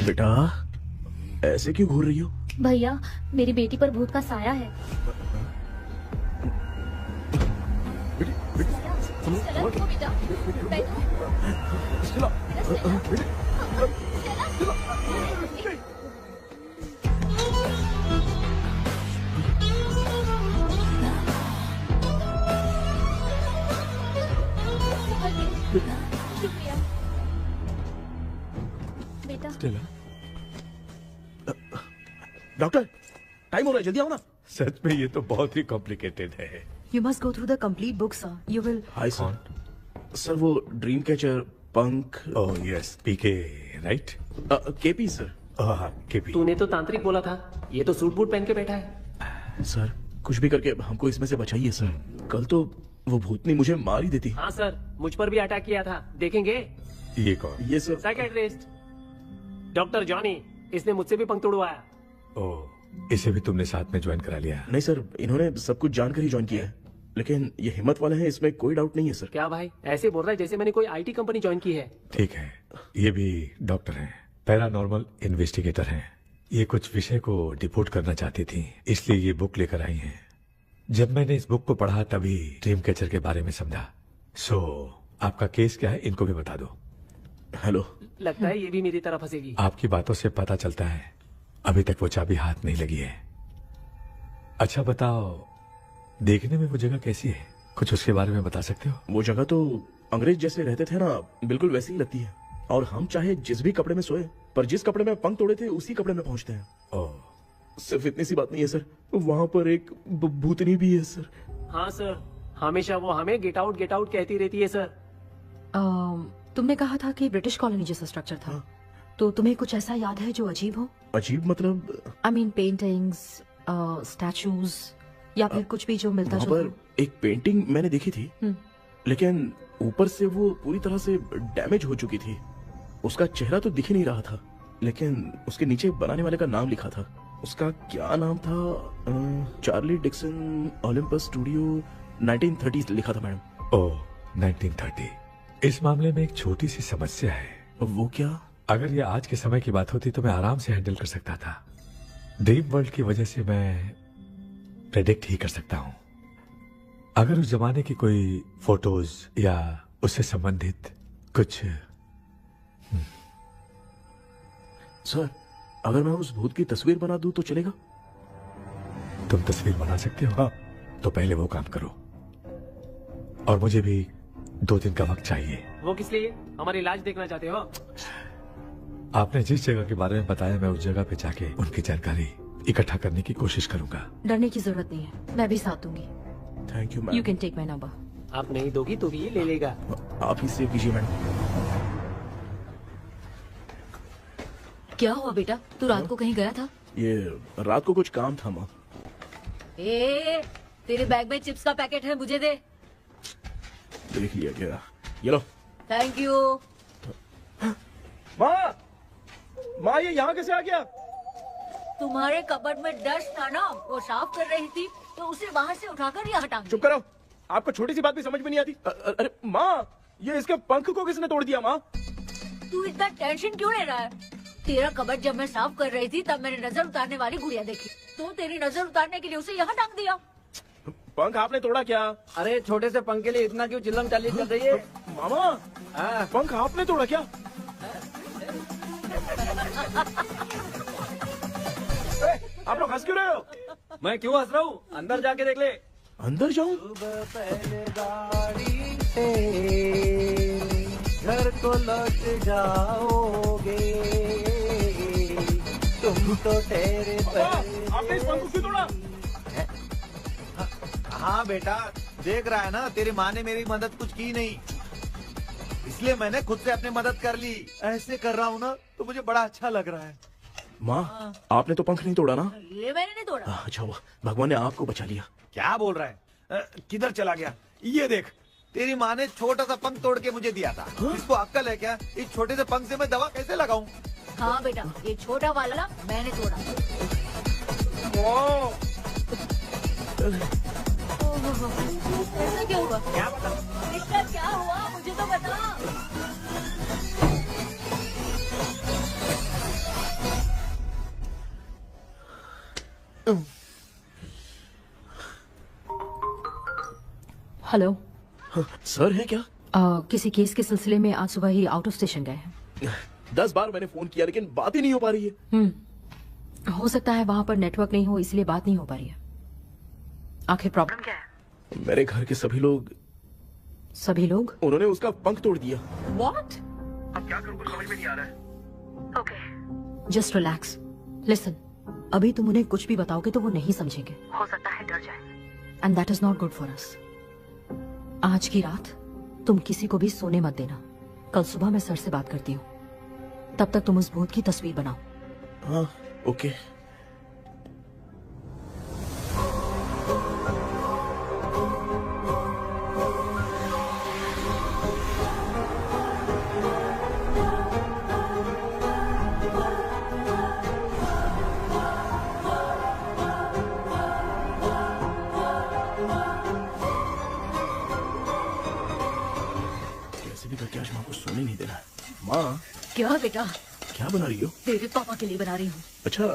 बेटा, ऐसे क्यों घूर रही हो? भैया, मेरी बेटी पर भूत का साया है। बेटा, बेटा। डॉक्टर, टाइम हो रहा है, जल्दी आओ ना। सच में ये तो बहुत ही कॉम्प्लिकेटेड है। You must go through the complete book, sir. You will. Hi sir. Sir, वो ड्रीम कैचर, पंख। ओह यस, पीके राइट? KP sir. केपी। तूने तो तांत्रिक बोला था, ये तो सूट बूट पहन के बैठा है। सर, कुछ भी करके हमको इसमें से बचाइए सर। कल तो वो भूतनी मुझे मार ही देती। हाँ सर, मुझ पर भी अटैक किया था, देखेंगे? ये कौन? ये सर, साइकियाट्रिस्ट डॉक्टर जॉनी। इसने मुझसे भी पंख तोड़वाया। ओह, इसे भी तुमने साथ में ज्वाइन करा लिया? नहीं सर, इन्होंने सब कुछ जानकर ही ज्वाइन किया है, लेकिन ये हिम्मत वाले हैं, इसमें कोई डाउट नहीं है सर। क्या भाई, ऐसे बोल रहा है जैसे मैंने कोई आईटी कंपनी ज्वाइन की है। ठीक है, ये भी डॉक्टर हैं, पैरानॉर्मल इन्वेस्टिगेटर हैं। ये कुछ विषय को डिपोर्ट करना चाहती थी, इसलिए ये बुक लेकर आई हैं। जब मैंने इस बुक को पढ़ा तभी ड्रीम कैचर के बारे में समझा। सो आपका केस क्या है, इनको भी बता दो। हेलो। लगता है ये भी मेरी तरह फंसेगी। आपकी बातों से पता चलता है अभी तक वो चाबी हाथ नहीं लगी है। अच्छा बताओ, देखने में वो जगह कैसी है, कुछ उसके बारे में बता सकते हो? वो जगह तो अंग्रेज जैसे रहते थे ना, बिल्कुल वैसी ही लगती है। और हम चाहे जिस भी कपड़े में सोए, पर जिस कपड़े में पंख तोड़े थे उसी कपड़े में पहुंचते हैं। ओह, सिर्फ इतनी सी बात नहीं है सर, वहाँ पर एक भूतनी भी है सर। हाँ सर, हमेशा वो हमें गेट आउट कहती रहती है सर। तुमने कहा था कि ब्रिटिश कॉलोनी जैसा स्ट्रक्चर था, तो तुम्हें कुछ ऐसा याद है जो अजीब हो? अजीब मतलब? I mean पेंटिंग्स, स्टैचूज या फिर कुछ भी जो मिलता वहाँ जुलता। पर एक पेंटिंग मैंने देखी थी, लेकिन ऊपर से वो पूरी तरह से डैमेज हो चुकी थी। उसका चेहरा तो दिख ही नहीं रहा था, लेकिन उसके नीचे बनाने वाले का नाम लिखा था। उसका क्या नाम था? चार्ली डिक्सन, ओलंपस स्टूडियो, 1930 लिखा था मैडम। ओह, 1930। इस मामले में एक छोटी सी समस्या है। वो क्या? अगर ये आज के समय की बात होती तो मैं आराम से हैंडल कर सकता था। ड्रीम वर्ल्ड की वजह से मैं प्रेडिक्ट ही कर सकता हूँ। अगर उस जमाने की कोई फोटोज या उससे संबंधित कुछ। सर, अगर मैं उस भूत की तस्वीर बना दूं तो चलेगा? तुम तस्वीर बना सकते हो? हाँ। तो पहले वो काम करो, और मुझे भी 2 दिन का वक्त चाहिए। वो किस लिए? हमारी इलाज देखना चाहते हो? आपने जिस जगह के बारे में बताया, मैं उस जगह पे जाके उनकी जानकारी इकट्ठा करने की कोशिश करूंगा। डरने की जरूरत नहीं है, मैं भी साथ दूंगी। Thank you ma'am. You can take my number. आप नहीं दोगी तो भी ये ले लेगा। आप ही सेव कीजिए मैडम। क्या हुआ बेटा, तू रात को कहीं गया था? ये रात को कुछ काम था माँ। ए, तेरे बैग में चिप्स का पैकेट है, मुझे दे। देख लिया क्या? ये लो। Thank you. माँ ये यहाँ कैसे आ गया? तुम्हारे कबर्ड में डस्ट था ना, वो साफ कर रही थी तो उसे वहाँ से उठाकर यहाँ टांग चुप करो, आपको छोटी सी बात भी समझ में नहीं आती। अरे माँ, ये इसके पंख को किसने तोड़ दिया? माँ तू इतना टेंशन क्यों ले रहा है? तेरा कबर्ड जब मैं साफ कर रही थी तब मैंने नजर उतारने वाली गुड़िया देखी, तो तेरी नजर उतारने के लिए उसे यहाँ टांग दिया। पंख आपने तोड़ा क्या? अरे छोटे से पंख के लिए इतना क्यों चिल्लम चाली चल रही है? मामा पंख आपने तोड़ा क्या? आप लोग हंस क्यों रहे हो? मैं क्यों हंस रहा हूँ? अंदर जाके देख ले। अंदर जाऊं? घर को लौट जाओगे तुम तो ठहरे। आपने इस पंख को क्यों तोड़ा? हाँ बेटा, देख रहा है ना, तेरी माँ ने मेरी मदद कुछ की नहीं, इसलिए मैंने खुद से अपनी मदद कर ली। ऐसे कर रहा हूँ ना तो मुझे बड़ा अच्छा लग रहा है। माँ आपने तो पंख नहीं तोड़ा ना? ये मैंने नहीं तोड़ा। अच्छा हुआ भगवान ने आपको बचा लिया। क्या बोल रहा है? किधर चला गया? ये देख, तेरी माँ ने छोटा सा पंख तोड़ के मुझे दिया था। इसको अक्कल है क्या? इस छोटे से पंख से मैं दवा कैसे लगाऊं? हाँ बेटा, ये छोटा वाला मैंने तोड़ा। ऐसा क्या हुआ? क्या बता? इसका क्या हुआ मुझे तो बता। हेलो सर है क्या? किसी केस के सिलसिले में आज सुबह ही आउट ऑफ स्टेशन गए हैं। 10 बार मैंने फोन किया लेकिन बात ही नहीं हो पा रही है। हो सकता है वहाँ पर नेटवर्क नहीं हो इसलिए बात नहीं हो पा रही है। आखिर प्रॉब्लम क्या है? मेरे घर के सभी लोग उन्होंने उसका पंख तोड़ दिया। What? अब क्या करूं कुछ समझ में नहीं आ रहा है। Okay. Just relax. Listen. अभी तुम उन्हें कुछ भी बताओगे तो वो नहीं समझेंगे। हो सकता है डर जाए। And that is not good for us. आज की रात तुम किसी को भी सोने मत देना। कल सुबह मैं सर से बात करती हूँ। तब तक तुम उस भूत की तस्वीर बनाओ। हाँ, ओके। आज माँ को सोने नहीं देना। माँ क्या बेटा? क्या बना रही हो? तेरे पापा के लिए बना रही हूँ। अच्छा,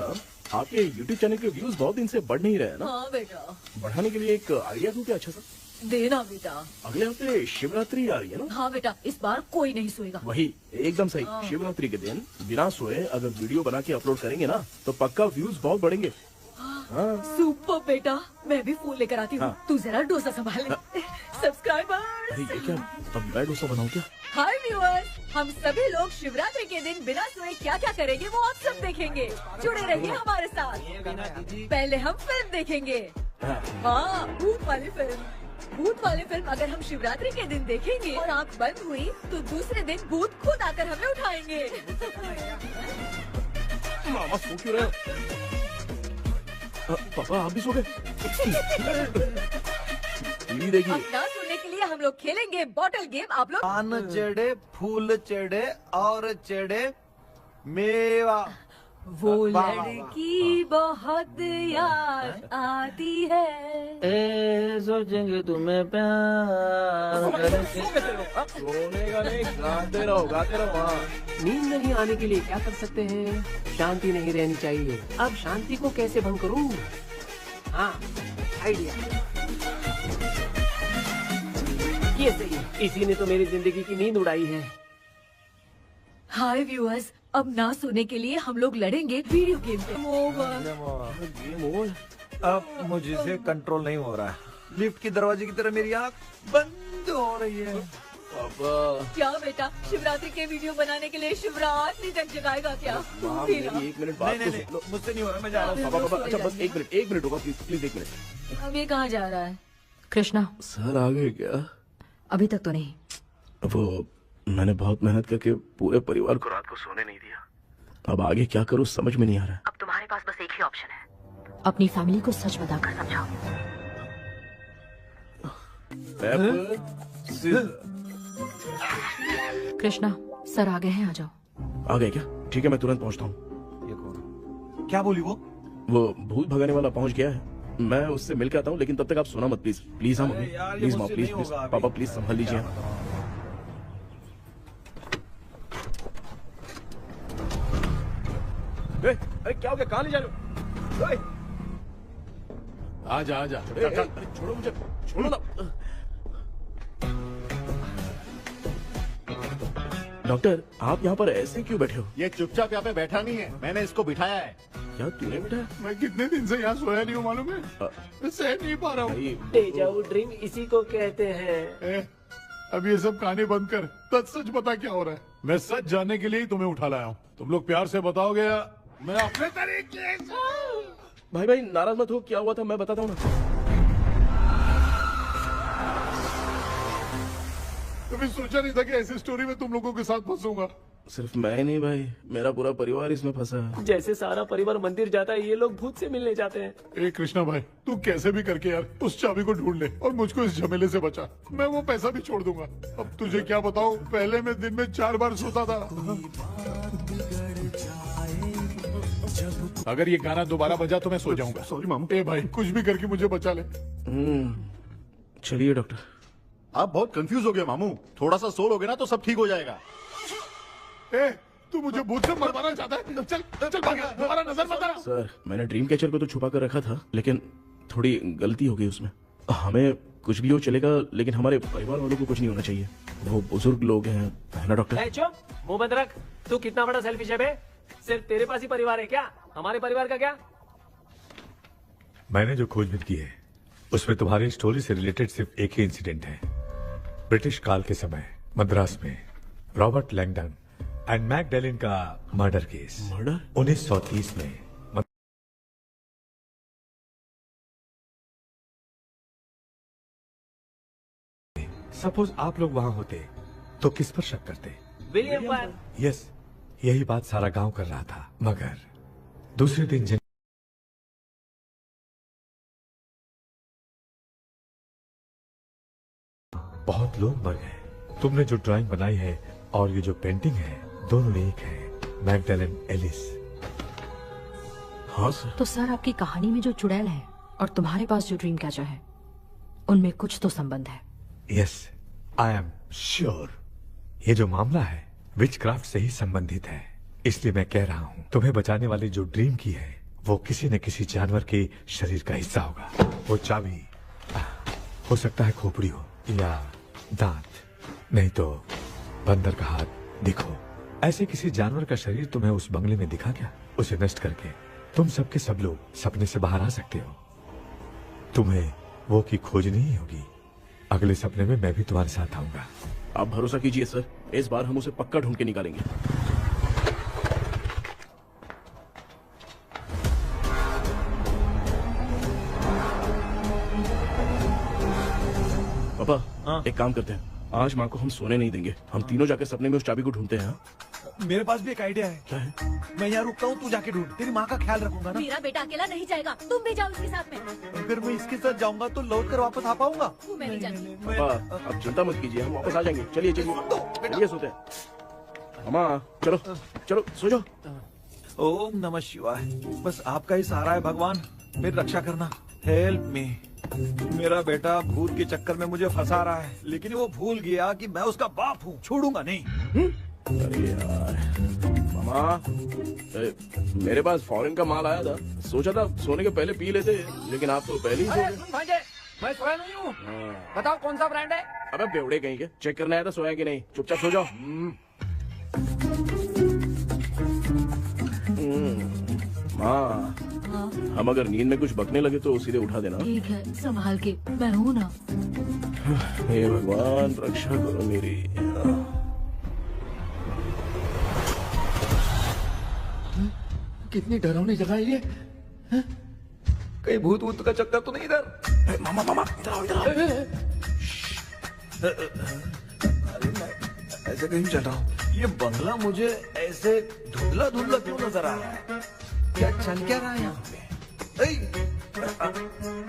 आपके YouTube चैनल के व्यूज बहुत दिन से बढ़ नहीं रहे हैं ना? हाँ बेटा। बढ़ाने के लिए एक आइडिया दूं क्या अच्छा सा? देना बेटा। अगले हफ्ते शिवरात्रि आ रही है ना? हाँ बेटा, इस बार कोई नहीं सोएगा। वही एकदम सही। शिवरात्रि के दिन बिना सोए अगर वीडियो बना के अपलोड करेंगे ना तो पक्का व्यूज बहुत बढ़ेंगे। सुपर बेटा, मैं भी फोन लेकर आती हूँ। तू जरा डोसा संभाल ले। सब्सक्राइबर। अरे ये क्या? अब मैं डोसा बनाऊं क्या? हाय व्यूअर्स, हम सभी लोग शिवरात्रि के दिन बिना सोए क्या क्या करेंगे वो आप सब देखेंगे। जुड़े रहिए हमारे साथ। पहले हम फिल्म देखेंगे। हाँ, भूत वाली फिल्म अगर हम शिवरात्रि के दिन देखेंगे और आँख बंद हुई तो दूसरे दिन भूत खुद आकर हमें उठाएंगे। मामा सो क्यों रहे हो? पापा आप भी सो गए? टीवी देखिए। अब ना सुनने के लिए हम लोग खेलेंगे बॉटल गेम। आप लोग पान चढ़े, फूल चढ़े और चढ़े मेवा। वो लड़की बहुत याद आती है। सोचेंगे तुम्हें प्यार करके। सोने का नहीं, गाते रहो। नींद नहीं आने के लिए क्या कर सकते हैं? शांति नहीं रहनी चाहिए। अब शांति को कैसे भंग करूं? हाँ, आइडिया। ये सही है। इसी ने तो मेरी जिंदगी की नींद उड़ाई है। हाय व्यूअर्स, अब ना सोने के लिए हम लोग लड़ेंगे वीडियो गेम पे। अब मुझसे कंट्रोल नहीं हो रहा है। लिफ्ट की दरवाजे की तरह मेरी आँख बंद हो रही है। क्या बेटा, शिवरात्रि के वीडियो बनाने के लिए शिवरात्रि तक जगाएगा क्या? एक मिनट बात नहीं, मुझसे नहीं हो रहा, मैं जा रहा हूँ। अच्छा बस एक मिनट होगा प्लीज 1 मिनट। अब ये कहाँ जा रहा है? कृष्णा सर आ गए क्या? अभी तक तो नहीं। वो मैंने बहुत मेहनत करके पूरे परिवार को रात को सोने नहीं दिया। अब आगे क्या करूँ समझ में नहीं आ रहा है। अब तुम्हारे पास बस एक ही ऑप्शन है। अपनी फैमिली को सच बताकर समझाओ। कृष्णा सर आ गए हैं, आ जाओ। आ गए क्या? ठीक है, मैं तुरंत पहुंचता हूँ। ये कौन? क्या बोली वो? वो भूत भगाने वाला पहुंच गया है, मैं उससे मिल के आता हूँ, लेकिन तब तक आप सोना मत प्लीज। प्लीज हाँ मम्मी, प्लीज माँ, प्लीज प्लीज पापा, प्लीज संभाल लीजिए। अरे क्या हो गया, कहाँ ले जा रहे हो? आजा आजा। अरे छोड़ो मुझे, छोड़ो ना। डॉक्टर, आप यहाँ पर ऐसे क्यों बैठे हो? ये चुपचाप यहाँ पे बैठा नहीं है, मैंने इसको बिठाया है। क्या तूने बिठाया? मैं कितने दिन से यहाँ सोया नहीं हूँ मालूम है, मैं सह नहीं पा रहा हूँ। डेजावु ड्रीम इसी को कहते हैं। अब ये सब कहानी बंद कर, सच बता क्या हो रहा है। मैं सच जानने के लिए ही तुम्हें उठा लाया हूँ। तुम लोग प्यार से बताओगे या मैं अपने तरीके से? भाई भाई नाराज मत हो, क्या हुआ था मैं बताता हूँ ना। कभी सोचा नहीं था कि ऐसी स्टोरी में तुम लोगों के साथ फंसूंगा। सिर्फ मैं ही नहीं भाई, मेरा पूरा परिवार इसमें फंसा है। जैसे सारा परिवार मंदिर जाता है, ये लोग भूत से मिलने जाते हैं। ए कृष्णा भाई, तू कैसे भी करके यार उस चाबी को ढूंढ ले और मुझको इस झमेले से बचा। मैं वो पैसा भी छोड़ दूंगा। अब तुझे क्या बताऊं, पहले मैं दिन में 4 बार सोता था। अगर ये गाना दोबारा बजा तो मैं सो जाऊंगा। सॉरी मामू। ए भाई, कुछ भी करके मुझे बचा ले। चलिए डॉक्टर। आप बहुत कंफ्यूज हो गए मामू, थोड़ा सा सो लोगे ना तो सब ठीक हो जाएगा। ए, तू मुझे भूत से मरवाना चाहता है? चल चल भाग, दोबारा नजर मत आना। सर, मैंने ड्रीम कैचर को तो छुपा कर रखा था, लेकिन थोड़ी गलती हो गई उसमें। हमें कुछ भी हो चलेगा, लेकिन हमारे परिवार वालों को कुछ नहीं होना चाहिए। वो बुजुर्ग लोग हैं, है ना डॉक्टर? चुप, मुंह बंद रख। तू कितना बड़ा सेल्फिश है बे? सिर्फ तेरे पास ही परिवार है क्या? हमारे परिवार का क्या? मैंने जो खोजबीन की है उसमें तुम्हारी स्टोरी से रिलेटेड सिर्फ एक ही इंसिडेंट है। ब्रिटिश काल के समय मद्रास में रॉबर्ट लैंगडन एंड मैकडैलिन का मर्डर केस। मर्डर? 1930 में। सपोज आप लोग वहां होते तो किस पर शक करते? विलियम पर। यस, यही बात सारा गांव कर रहा था, मगर दूसरे दिन जिन बहुत लोग मर गए। तुमने जो ड्राइंग बनाई है और ये जो पेंटिंग है, दोनों एक है, मैगडेलन एलिस। हाँ सर। तो सर, आपकी कहानी में जो चुड़ैल है और तुम्हारे पास जो ड्रीम कैचर है, उनमें कुछ तो संबंध है। यस, आई एम श्योर ये जो मामला है विचक्राफ्ट से ही संबंधित है। इसलिए मैं कह रहा हूँ, तुम्हें बचाने वाली जो ड्रीम की है वो किसी न किसी जानवर के शरीर का हिस्सा होगा। वो चाबी हो सकता है खोपड़ी हो या दांत, नहीं तो बंदर का हाथ। देखो, ऐसे किसी जानवर का शरीर तुम्हें उस बंगले में दिखा क्या? उसे नष्ट करके तुम सबके सब लोग सपने से बाहर आ सकते हो। तुम्हें वो की खोजनी ही होगी। अगले सपने में मैं भी तुम्हारे साथ आऊंगा। आप भरोसा कीजिए सर, इस बार हम उसे पक्का ढूंढ के निकालेंगे। पापा, एक काम करते हैं, आज माँ को हम सोने नहीं देंगे। हम तीनों जाकर सपने में उस चाबी को ढूंढते हैं। मेरे पास भी एक आइडिया है। क्या है? मैं यहाँ रुकता हूँ, तू जाके ढूंढ। तेरी माँ का ख्याल रखूंगा ना। मेरा बेटा अकेला नहीं जाएगा, तुम भी जाओ उसके साथ में। अगर मैं इसके साथ जाऊंगा तो लौट कर वापस आ पाऊंगा? वो मैं नहीं जानती। पापा, अब चिंता मत कीजिए, हम वापस आ जाएंगे। चलिए चलिए चलिए, सोते हैं। मामा चलो चलो सो जाओ। ओम नमः शिवाय। बस आपका ही सहारा है भगवान, मेरी रक्षा करना। Help me. मेरा बेटा भूत के चक्कर में मुझे फंसा रहा है, लेकिन वो भूल गया कि मैं उसका बाप हूँ, छोड़ूंगा नहीं। अरे यार मामा, मेरे पास फॉरेन का माल आया था, सोचा था सोने के पहले पी लेते, लेकिन आप तो पहले ही सो गए। मैं सोया नहीं हूँ। बताओ कौन सा ब्रांड है? अबे बेवड़े कहीं के, चेक करना आया था सोया कि नहीं। चुपचाप सो जाओ। माँ, हम अगर नींद में कुछ बकने लगे तो सीधे उठा देना। ठीक है, संभाल के, मैं हूँ ना। हे भगवान, रक्षा करो मेरी। कितनी डरावनी जगह है ये। कहीं भूत वूत का चक्कर तो नहीं इधर? मामा मामा, इधर आओ, इधर आओ। अरे मैं ऐसे कहीं चल रहा हूँ। ये बंगला मुझे ऐसे धुंधला धुंधला क्यों नजर आ रहा है? क्या चल क्या रहा है यहाँ पे?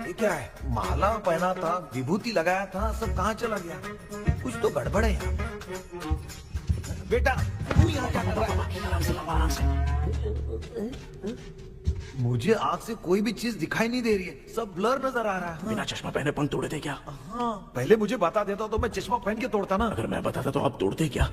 ये क्या है? माला पहना था, विभूति लगाया था, सब कहाँ चला गया? कुछ तो गड़बड़ है यहाँ पे। बेटा तू यहाँ क्या कर रहा है? मुझे आँख से कोई भी चीज दिखाई नहीं दे रही है, सब ब्लर नजर आ रहा है। बिना चश्मा पहने पंख तोड़े थे क्या? हाँ, पहले मुझे बता देता तो मैं चश्मा पहन के तोड़ता ना। अगर मैं बताता तो आप तोड़ते क्या?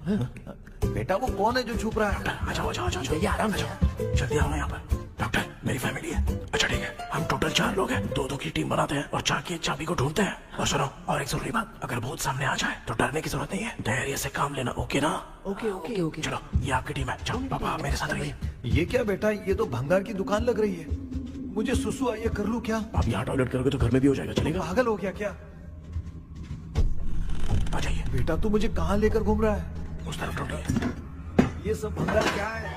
बेटा वो कौन है जो छुप रहा है? आ जाओ, ये आराम से जाओ, जल्दी आओ यहाँ पर। डॉक्टर मेरी फैमिली है। अच्छा ठीक है, हम टोटल 4 लोग हैं, 2-2 की टीम बनाते हैं और चाबी को ढूंढते हैं। और सुनो, और एक जरूरी बात, अगर भूत सामने आ जाए तो डरने की जरूरत नहीं है, धैर्य से काम लेना। ओके ना? ओके। चलो ये आपकी टीम है, जाओ पापा आप मेरे साथ रहिए। ये क्या बेटा, ये तो भंगार की दुकान लग रही है। मुझे सुसु आई है, कर लूं क्या? आप यहाँ टॉयलेट करोगे तो घर में भी हो जाएगा, चलेगा? पागल हो गया क्या? आ जाइए। बेटा तू मुझे कहाँ लेकर घूम रहा है? उस तरफ ढूंढिए। ये सब भंगार क्या है?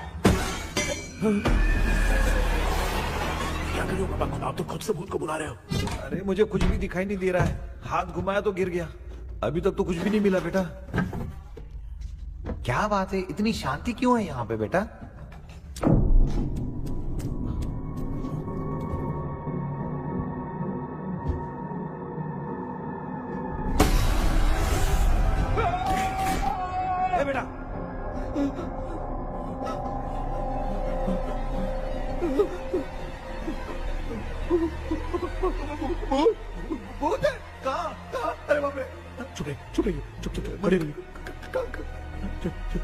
क्या कर रहे हो पापा? आप तो खुद से भूत को बुला रहे हो। अरे मुझे कुछ भी दिखाई नहीं दे रहा है, हाथ घुमाया तो गिर गया। अभी तक तो कुछ भी नहीं मिला बेटा। क्या बात है, इतनी शांति क्यों है यहाँ पे बेटा? बेटा भूत है? कहाँ? अरे बाप रे! चुप खड़े रहिए।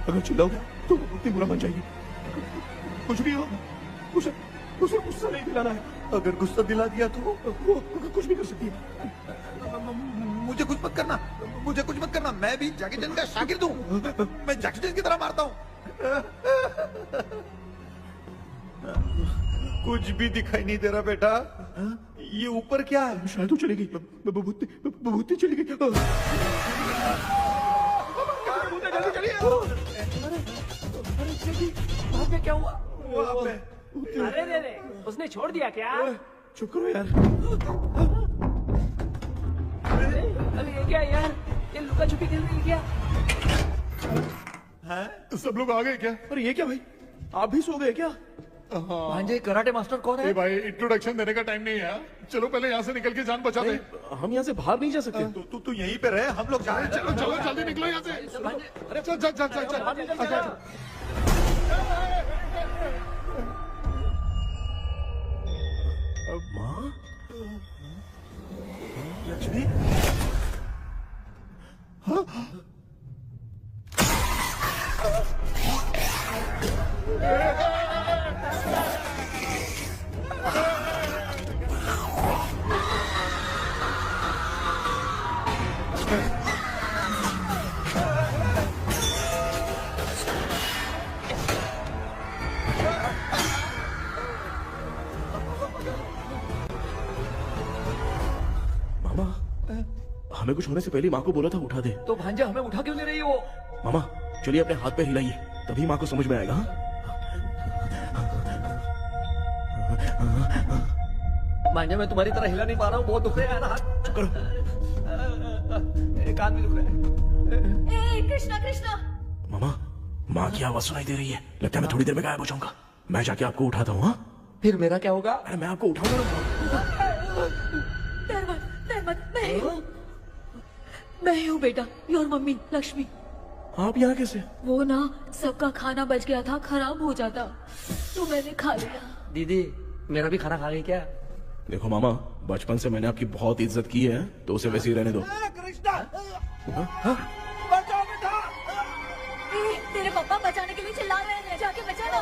अगर चिल्लाओगे तो इतनी बुरा बन जाएगी। कुछ भी हो, उसे गुस्सा नहीं दिलाना है। अगर गुस्सा दिला दिया तो वो कुछ भी कर सकती है। मुझे कुछ मत करना, मैं भी जैकी चैन का शागिर्द हूँ। मैं जैकी चैन की तरह मारता हूँ। कुछ भी दिखाई नहीं दे रहा बेटा। ये ऊपर क्या है? शायद तो चली गई, भूती चली गई। जल्दी चलिए। वहाँ पे क्या हुआ? वहाँ पे अरे उसने छोड़ दिया क्या? चुप करो यार। अरे ये क्या यार, ये लुका छुपी खेल रही है क्या? हैं? सब लोग आ गए क्या? अरे ये क्या भाई, आप भी सो गए क्या? भांजे कराटे मास्टर कौन है? भाई इंट्रोडक्शन देने का टाइम नहीं है, चलो पहले यहाँ से निकल के जान बचा दे। हम यहाँ से बाहर नहीं जा सकते। तू यहीं पे रहे, हम लोग जा रहे हैं। चलो जल्दी निकलो यहाँ से। अरे चल। माँ? लक्ष्मी? हमें कुछ होने से पहले माँ को बोला था उठा दे। तो भांजे हमें उठा क्यों ले रही है वो? मामा चलिए अपने हाथ पैर हिलाइए, तभी माँ को समझ में आएगा। भांजे मैं तुम्हारी तरह हिला नहीं पा रहा हूँ, बहुत दुख रहा है हाथ। चुप करो। एक आदमी दुख रहा है। कृष्णा। मामा माँ की आवाज सुनाई दे रही है, लगता है मैं थोड़ी देर में गायब हो जाऊंगा। मैं जाके आपको उठाता हूँ। फिर मेरा क्या होगा? अरे मैं आपको उठाऊंगा। मैं हूँ बेटा, योर मम्मी लक्ष्मी। आप यहाँ कैसे? वो ना सबका खाना बच गया था, खराब हो जाता तो मैंने खा लिया। दीदी मेरा भी खाना खा गई क्या? देखो मामा, बचपन से मैंने आपकी बहुत इज्जत की है, तो उसे वैसे ही रहने दो। बचाओ बेटा! तेरे पापा बचाने के लिए चिल्ला रहे हैं, जाके बचा लो।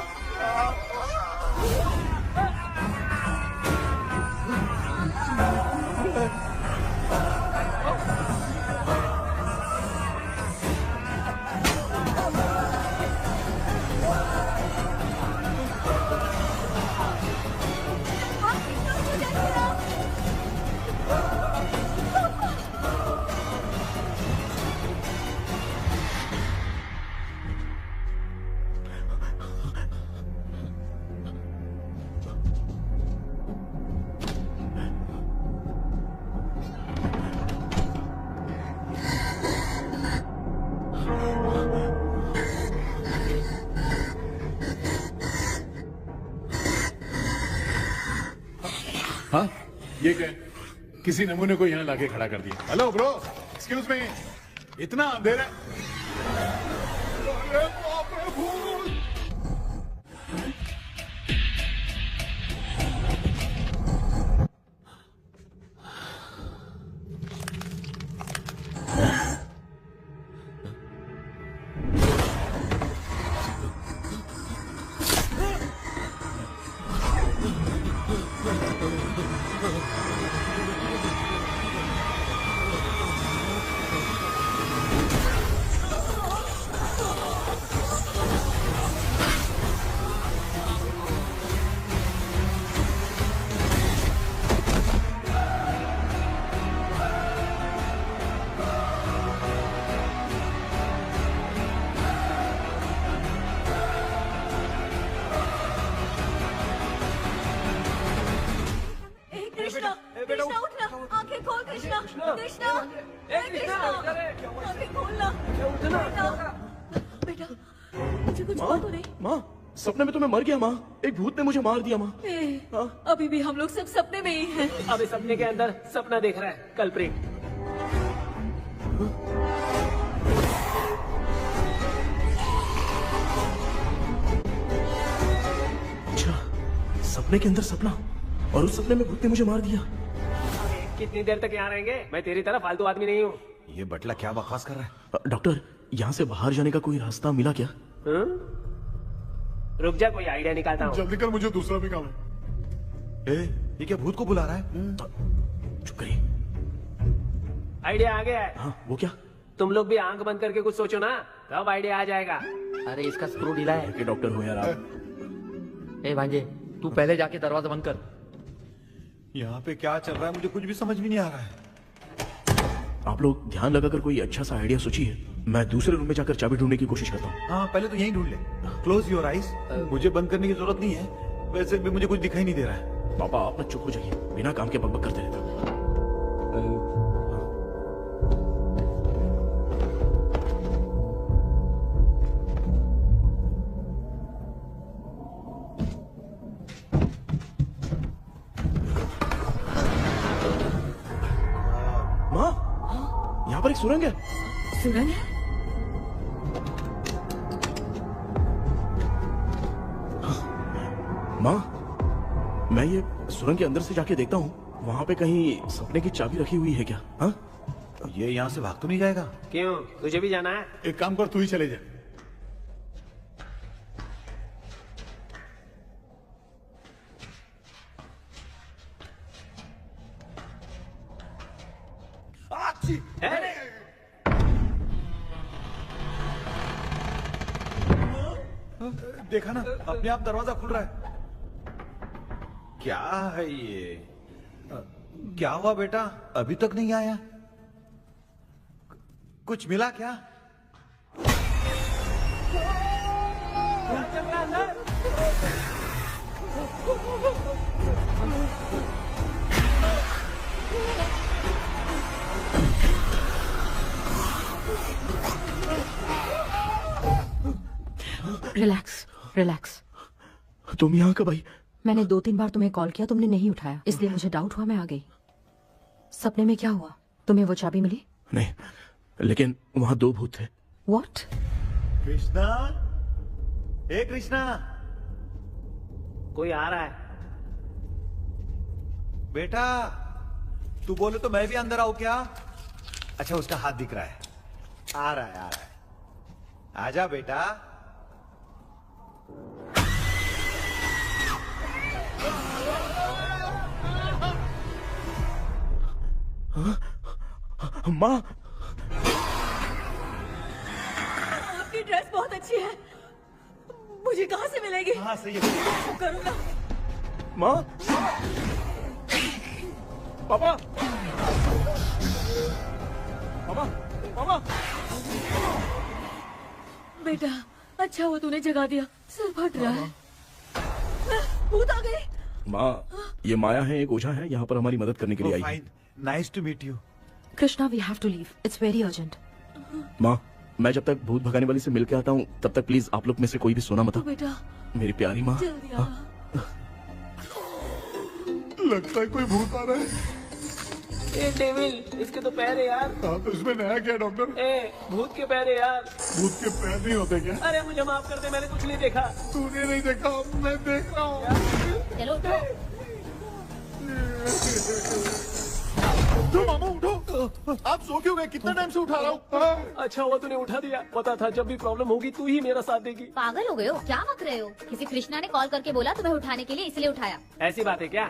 हाँ ये क्या? किसी नमूने को यहाँ लाके खड़ा कर दिया। हेलो ब्रो, एक्सक्यूज मी, इतना अंधेरा। अरे बाप रे भूत! कृष्णा, कृष्णा उठना, आंखें खोल कृष्णा, कृष्णा, कृष्णा, आंखें खोलना, बेटा, मुझे कुछ हुआ तो नहीं? माँ, सपने में तो मैं मर गया माँ। एक भूत ने मुझे मार दिया माँ। अभी भी हम लोग सब सपने में ही हैं। अभी सपने के अंदर सपना देख रहा है कल्प्रिट। अच्छा, सपने के अंदर सपना, और उस सपने में भूत ने मुझे मार दिया। कितनी देर तक यहाँ रहेंगे? मैं तेरी तरह फालतू आदमी नहीं हूँ। ये बटला क्या बकवास कर रहा है? डॉक्टर, यहाँ से बाहर जाने का कोई रास्ता मिला क्या? रुक जा, कोई आइडिया निकालता हूँ। जल्दी कर, मुझे दूसरा भी काम है। ये क्या भूत को बुला रहा है? चुप करिए। आइडिया आ गया है। हाँ, वो क्या? तुम लोग भी आंख बंद करके कुछ सोचो ना, तब आइडिया आ जाएगा। अरे इसका स्क्रू ढीला है। डॉक्टर हो यार आप। ए भांजे, तू पहले जाके दरवाजा बंद कर। यहाँ पे क्या चल रहा है मुझे कुछ भी समझ में नहीं आ रहा है। आप लोग ध्यान लगाकर कोई अच्छा सा आइडिया सोचिए। मैं दूसरे रूम में जाकर चाबी ढूंढने की कोशिश करता हूँ। हाँ, पहले तो यहीं ढूंढ ले। Close your eyes. मुझे बंद करने की जरूरत नहीं है, वैसे भी मुझे कुछ दिखाई नहीं दे रहा है। पापा, आप ना चुप हो जाइए, बिना काम के बकबक करते रहते हो। माँ, यहाँ पर एक सुरंग है। सुरंग है? माँ, मैं ये सुरंग के अंदर से जाके देखता हूँ, वहाँ पे कहीं सपने की चाबी रखी हुई है क्या? हाँ? ये यहाँ से भाग तो नहीं जाएगा? क्यों, तुझे भी जाना है? एक काम कर, तू ही चले जा। देखा ना, अपने आप दरवाजा खुल रहा है। क्या है ये? क्या हुआ बेटा, अभी तक नहीं आया? कुछ मिला क्या? Relax, relax. तुम यहाँ कब आई? मैंने 2-3 बार तुम्हें कॉल किया, तुमने नहीं उठाया, इसलिए मुझे डाउट हुआ, मैं आ गई। सपने में क्या हुआ? तुम्हें वो चाबी मिली? नहीं, लेकिन वहाँ 2 भूत थे। What? कृष्णा, ए कृष्णा, कोई आ रहा है। बेटा, तू बोले तो मैं भी अंदर आऊं क्या? अच्छा, उसका हाथ दिख रहा है। आ रहा है, आ रहा है। आजा बेटा। माँ, आपकी ड्रेस बहुत अच्छी है, मुझे कहाँ से मिलेगी? हाँ, सही है। करूँगा। माँ, पापा, पापा, पापा। बेटा, अच्छा हुआ तूने जगा दिया, सिर फट रहा है। भूत आ गई। माँ, ये माया है, एक ओझा है, यहाँ पर हमारी मदद करने के लिए आई है। Nice to meet you. Krishna, we have to leave, it's very urgent. माँ, मैं जब तक भूत भगाने वाली से मिल के आता हूँ, तब तक प्लीज आप लोग में से कोई भी सोना मत। बेटा, मेरी प्यारी माँ। जल्दी आना। लगता है कोई भूत आ रहा है। ए डेविल, इसके तो पैर है यार। हाँ, तो इसमें नया क्या डॉक्टर? ए भूत के पैर है यार। भूत के पैर नहीं होते क्या? अरे मुझे माफ कर दे, मैंने कुछ नहीं देखा। तूने नहीं देखा, मैं देख रहा हूँ। चलो उठो। उठो मामू उठो। आप सो क्यों गए? कितना टाइम से उठा रहा हूँ। अच्छा हुआ तूने उठा दिया, पता था जब भी प्रॉब्लम होगी तू ही मेरा साथ देगी। पागल हो गए हो? क्या बक रहे हो? किसी कृष्णा ने कॉल करके बोला तुम्हें उठाने के लिए, इसलिए उठाया। ऐसी बात है क्या?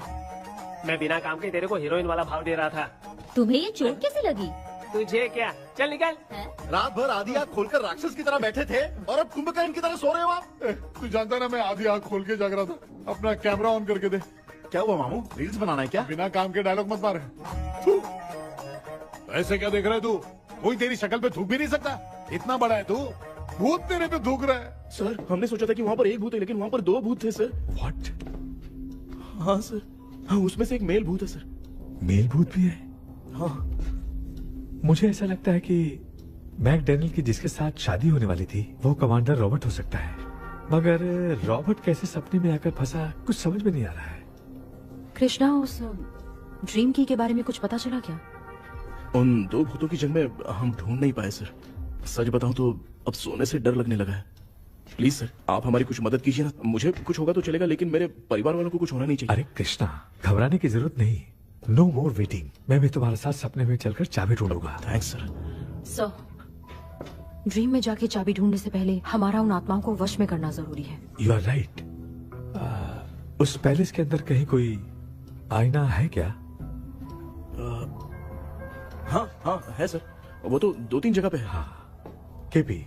मैं बिना काम के तेरे को हीरोइन वाला भाव दे रहा था। तुम्हें ये चोट कैसे लगी? तुझे क्या? चल निकल। रात भर आधी आँख खोलकर राक्षस की तरह बैठे थे और अब कुंभकर्ण की तरह सो रहे हो आप। तू जानता ना मैं आधी आँख खोल के जाग रहा था। अपना कैमरा ऑन करके दे। क्या हुआ मामू? रील्स बनाना है क्या? बिना काम के डायलॉग मत मार। ऐसे क्या देख रहा है तू? कोई तेरी शक्ल पे थूक भी नहीं सकता। इतना बड़ा है तू, भूत तेरे पे थूक रहा है। सर हमने सोचा था कि वहाँ पर एक भूत है, लेकिन वहाँ पर 2 भूत थे सर। व्हाट? हाँ सर, हाँ उसमें से एक मेल भूत है सर। मेल भूत भी है? हाँ। मुझे ऐसा लगता है कि मैकडैनियल की जिसके साथ शादी होने वाली थी वो कमांडर रॉबर्ट हो सकता है, मगर रॉबर्ट कैसे सपने में आकर फंसा कुछ समझ में नहीं आ रहा है। कृष्णा, उस ड्रीम की के बारे में कुछ पता चला क्या? उन 2 भूतों की जंग में हम ढूंढ नहीं पाए सर। सच बताऊं तो अब सोने से डर लगने लगा है। प्लीज सर, आप हमारी कुछ मदद कीजिए ना। मुझे कुछ होगा तो चलेगा, लेकिन मेरे परिवार वालों को कुछ होना नहीं चाहिए। अरे कृष्णा, घबराने की जरूरत नहीं। No more waiting. मैं भी तुम्हारे साथ सपने में चलकर चाबी ढूंढूंगा। Thanks sir. सर, ड्रीम में जाके चाबी ढूंढने से पहले हमारा उन आत्माओं को वश में करना जरूरी है। You are right. उस पैलेस के अंदर कहीं कोई आईना है क्या? हाँ हाँ है सर, वो तो 2-3 जगह पे है। हाँ केपी,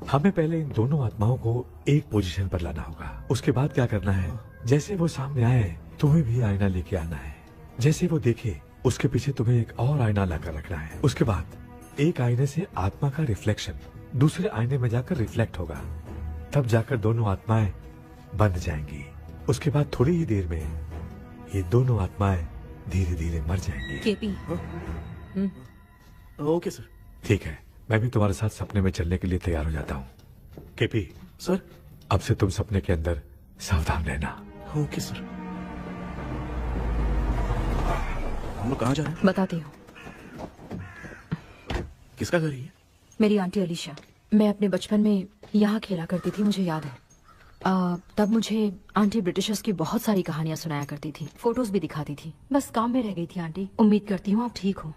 हमें पहले इन दोनों आत्माओं को एक पोजीशन पर लाना होगा। उसके बाद क्या करना है, जैसे वो सामने आए तुम्हें भी आईना लेके आना है। जैसे वो देखे उसके पीछे तुम्हें एक और आईना लाकर रखना है। उसके बाद एक आईने से आत्मा का रिफ्लेक्शन दूसरे आईने में जाकर रिफ्लेक्ट होगा, तब जाकर दोनों आत्माएं बंद जाएंगी। उसके बाद थोड़ी ही देर में ये दोनों आत्माएं धीरे धीरे मर जाएंगी। केपी। Okay sir. ठीक है, मैं भी तुम्हारे साथ सपने में चलने के लिए तैयार हो जाता हूँ। केपी सर, अब से तुम सपने के अंदर सावधान रहना। Okay sir. हम लोग कहाँ जा रहे हैं? बताती हूँ। किसका घर है? मेरी आंटी अलीशा। मैं अपने बचपन में यहाँ खेला करती थी, मुझे याद है। तब मुझे आंटी ब्रिटिशर्स की बहुत सारी कहानियाँ सुनाया करती थी, फोटोज भी दिखाती थी। बस काम में रह गई थी आंटी। उम्मीद करती हूँ आप ठीक हो।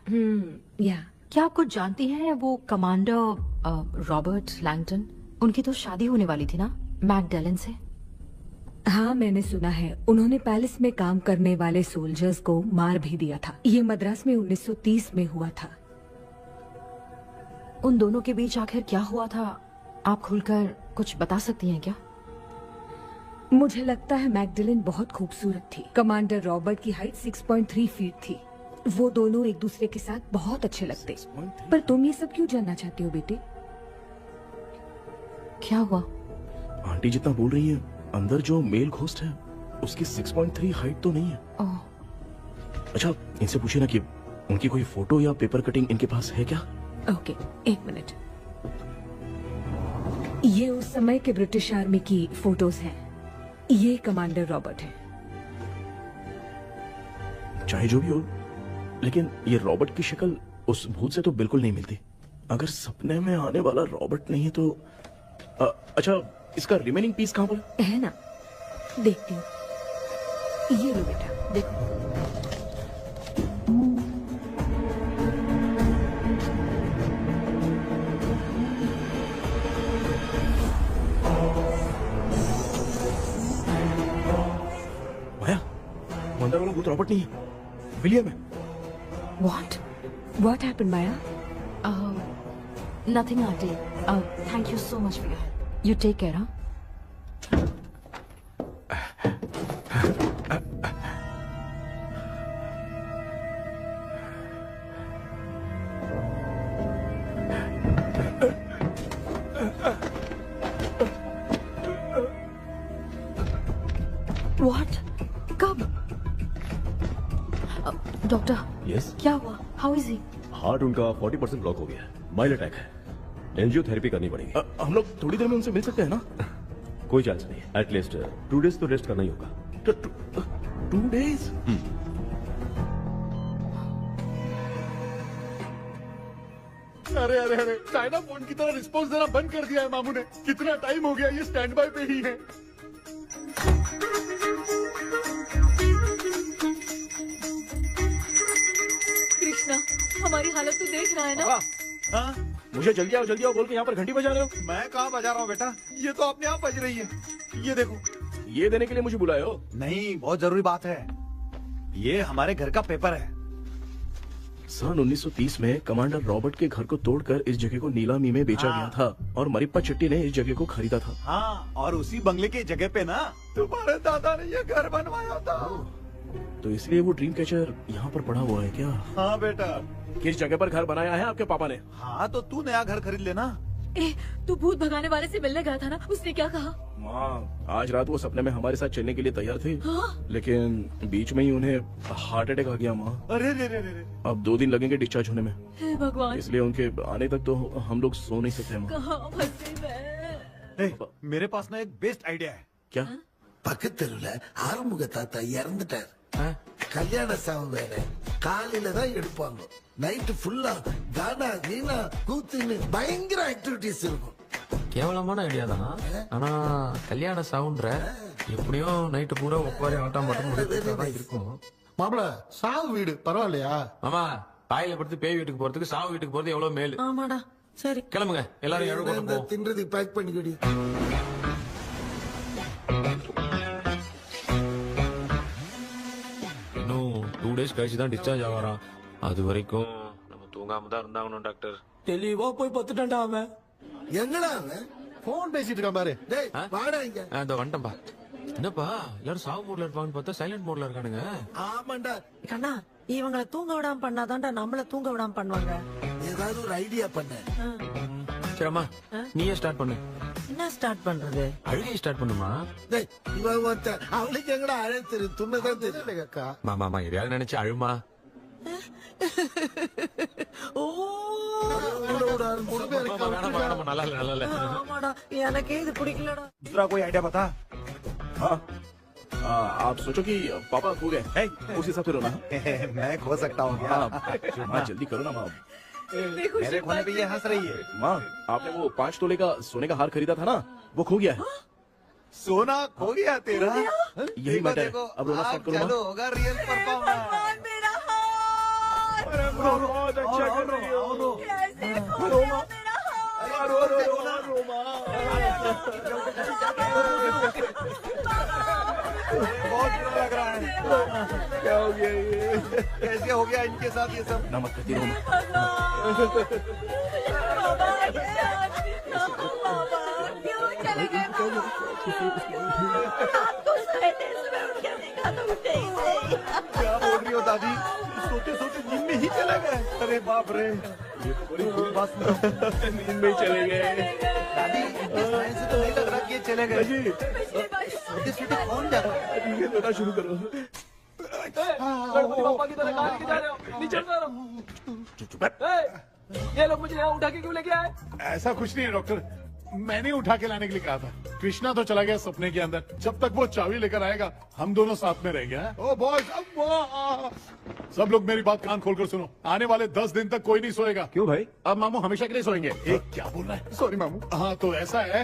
क्या आप कुछ जानती हैं? वो कमांडर रॉबर्ट लैंगटन, उनकी तो शादी होने वाली थी ना मैकडैनियल से। हाँ, मैंने सुना है। उन्होंने पैलेस में काम करने वाले सोल्जर्स को मार भी दिया था। ये मद्रास में 1930 में हुआ था। उन दोनों के बीच आखिर क्या हुआ था, आप खुलकर कुछ बता सकती हैं क्या? मुझे लगता है मैकडैनियल बहुत खूबसूरत थी। कमांडर रॉबर्ट की हाइट 6.3 फीट थी। वो दोनों एक दूसरे के साथ बहुत अच्छे लगते। पर तुम ये सब क्यों जानना चाहते हो बेटे? क्या हुआ? आंटी जितना बोल रही है, अंदर जो मेल घोस्ट है उसकी 6.3 हाइट तो नहीं है। अच्छा, इनसे पूछिए ना कि उनकी कोई फोटो या पेपर कटिंग इनके पास है क्या? Okay, 1 minute. ये उस समय के ब्रिटिश आर्मी की फोटोज हैं। ये कमांडर रॉबर्ट है। चाहे जो भी हो, लेकिन ये रॉबर्ट की शक्ल उस भूत से तो बिल्कुल नहीं मिलती। अगर सपने में आने वाला रॉबर्ट नहीं है तो अच्छा, इसका रिमेनिंग पीस कहाँ पर है? ना, देखती हूँ। ये लो बेटा, देखो। माया, अंदर वाला भूत रॉबर्ट नहीं है, विलियम है। What happened, Maya? Nothing, auntie. Thank you so much for your help. You take care, huh? What? कब? डॉक्टर। यस। क्या हुआ? How is he? हार्ट उनका 40% ब्लॉक हो गया है। माइल्ड अटैक है। एंजियोथेरेपी करनी पड़ेगी। हम लोग थोड़ी देर में उनसे मिल सकते हैं ना? कोई चांस नहीं। एटलीस्ट 2 डेज तो रेस्ट करना ही होगा। 2 डेज? अरे अरे अरे चाइना फोन की तरह रिस्पॉन्स देना बंद कर दिया है मामू ने। कितना टाइम हो गया ये स्टैंड बाय पे ही है। कृष्णा, हमारी हालत तो देख रहा है ना। हाँ? मुझे जल्दी आओ बोल के यहाँ पर घंटी बजा रहे हो। मैं कहाँ बजा रहा हूँ बेटा, ये तो अपने आप बज रही है। ये देखो। ये देने के लिए मुझे बुलाए हो? नहीं, बहुत जरूरी बात है। ये हमारे घर का पेपर है। सन 1930 में कमांडर रॉबर्ट के घर को तोड़कर इस जगह को नीलामी में बेचा गया था और मरिप्पा चिट्टी ने इस जगह को खरीदा था। हाँ, और उसी बंगले की जगह पे ना तुम्हारे दादा ने ये घर बनवाया था। तो इसलिए वो ड्रीम कैचर यहाँ पर पड़ा हुआ है क्या? हाँ बेटा। किस जगह पर घर बनाया है आपके पापा ने? हाँ, तो तू नया घर खरीद लेना। तू भूत भगाने वाले से मिलने गया था ना, उसने क्या कहा? माँ, आज रात वो सपने में हमारे साथ चलने के लिए तैयार थे। हाँ? लेकिन बीच में ही उन्हें हार्ट अटैक आ गया माँ। अरे रे रे रे। अब 2 दिन लगेंगे डिस्चार्ज होने में। हे भगवान। इसलिए उनके आने तक तो हम लोग सो नहीं सकते माँ। कहाँ फंसे मैं? मेरे पास ना एक बेस्ट आइडिया है। क्या? பக்கத்தெருவுல ஆறுமுக தாத்தா இறந்துட்டார். கல்யாண சாவு வேற. காலையில தான் எடுப்பாங்க. நைட் ஃபுல்லா கானா கீனா கூத்துன்னு பயங்கர ஆக்டிவிட்டிஸ் இருக்கும். கேவலமான ஐடியா தான். ஆனா கல்யாண சவுண்ட்ற எப்படியும் நைட்டு பூரா ஒப்பாரி ஆட்டம் மட்டும் இருக்கும். மாப்பிள சாவு வீடு பரவாயில்லையா? மாமா பாயில படுத்து பேய் வீட்டுக்கு போறதுக்கு சாவு வீட்டுக்கு போறது எவ்வளவு மேல். ஆமாடா. சரி கிளம்புங்க எல்லாரும் எழு கொண்டு போ. தின்றதை பேக் பண்ணிக்கடி. இன்னும் 2 days கழிச்சு தான் டிஸ்சார்ஜ் ஆவாராம். அது வரைக்கும் நம்ம தூங்காம தான் இருந்தாகணும் டாக்டர். தெளிவா போய் பத்துட்டான்டா அவன். எங்கடா அவன்? போன் பேசிட்டு இருக்கான் பாரு. டேய் வாடா இங்க. அதோ வந்துட்டேன்பா. என்னப்பா எல்லாரும் சாவு மோட்ல இருப்பாங்கன்னு பார்த்தா சைலண்ட் மோட்ல இருக்கானுங்க. ஆமாண்டா. கண்ணா இவங்களை தூங்க விடாம பண்ணாதான்டா நம்மள தூங்க விடாம பண்ணுவாங்க. ஏதாவது ஒரு ஐடியா பண்ணு. சரிம்மா நீயே ஸ்டார்ட் பண்ணு. என்ன ஸ்டார்ட் பண்றது? அழுகை ஸ்டார்ட் பண்ணுமா? டேய் இவன் வந்து அவளுக்கு எங்கடா அழ தெரியும்? துண்ணதான் தெரியல அக்கா. மாமா எதையாவது நினைச்சு அழுமா. ஓ நல்லா இல்ல. ஆமாடா எனக்கே இது பிடிக்கலடா. दूसरा कोई आइडिया बता। हाँ, आप सोचो कि पापा खो गए, उस हिसाब से रोना। मैं खो सकता हूँ क्या? माँ जल्दी करो ना माँ। मेरे खोने पे ये हंस रही है। माँ आपने वो 5 तोले का सोने का हार खरीदा था ना, वो खो गया है। सोना खो गया तेरा? यही मैटर है। अब रोना स्टार्ट करो चलो होगा रियल परफॉर्मेंस। मेरा हाथ। अरे बहुत अच्छा कर रही हो। कैसे खो गया मेरा हाथ? रो बहुत बुरा लग रहा है। क्या हो गया ये? कैसे हो गया इनके साथ ये सब? ना मत करती रो। क्यों चले गए? रात को सोए थे, सुबह उठ के देखा तो उठे ही नहीं। क्या बोल रही हो दादी? सोते सोते नींद में ही चले गए? अरे बाप रे, ये तो बड़ी बुरी बात सुना। नींद में ही चले गए। दादी इनके साइन से तो नहीं लग रहा कि ये चले गए। सोते सोते कौन जा रहा है? ये रोना शुरू करो। पापा की तरह कहाँ लेके जा रहे हो? नीचे उतारो। ये लोग मुझे यहाँ उठा के क्यों लेके आए? ऐसा कुछ नहीं है डॉक्टर, मैंने उठा के लाने के लिए कहा था। कृष्णा तो चला गया सपने के अंदर, जब तक वो चाबी लेकर आएगा हम दोनों साथ में रहेंगे। ओ बॉयज, सब लोग मेरी बात कान खोलकर सुनो। आने वाले 10 दिन तक कोई नहीं सोएगा। क्यों भाई? अब मामू हमेशा के लिए सोएंगे। क्या बोल रहा है? सॉरी मामू। हाँ तो ऐसा है,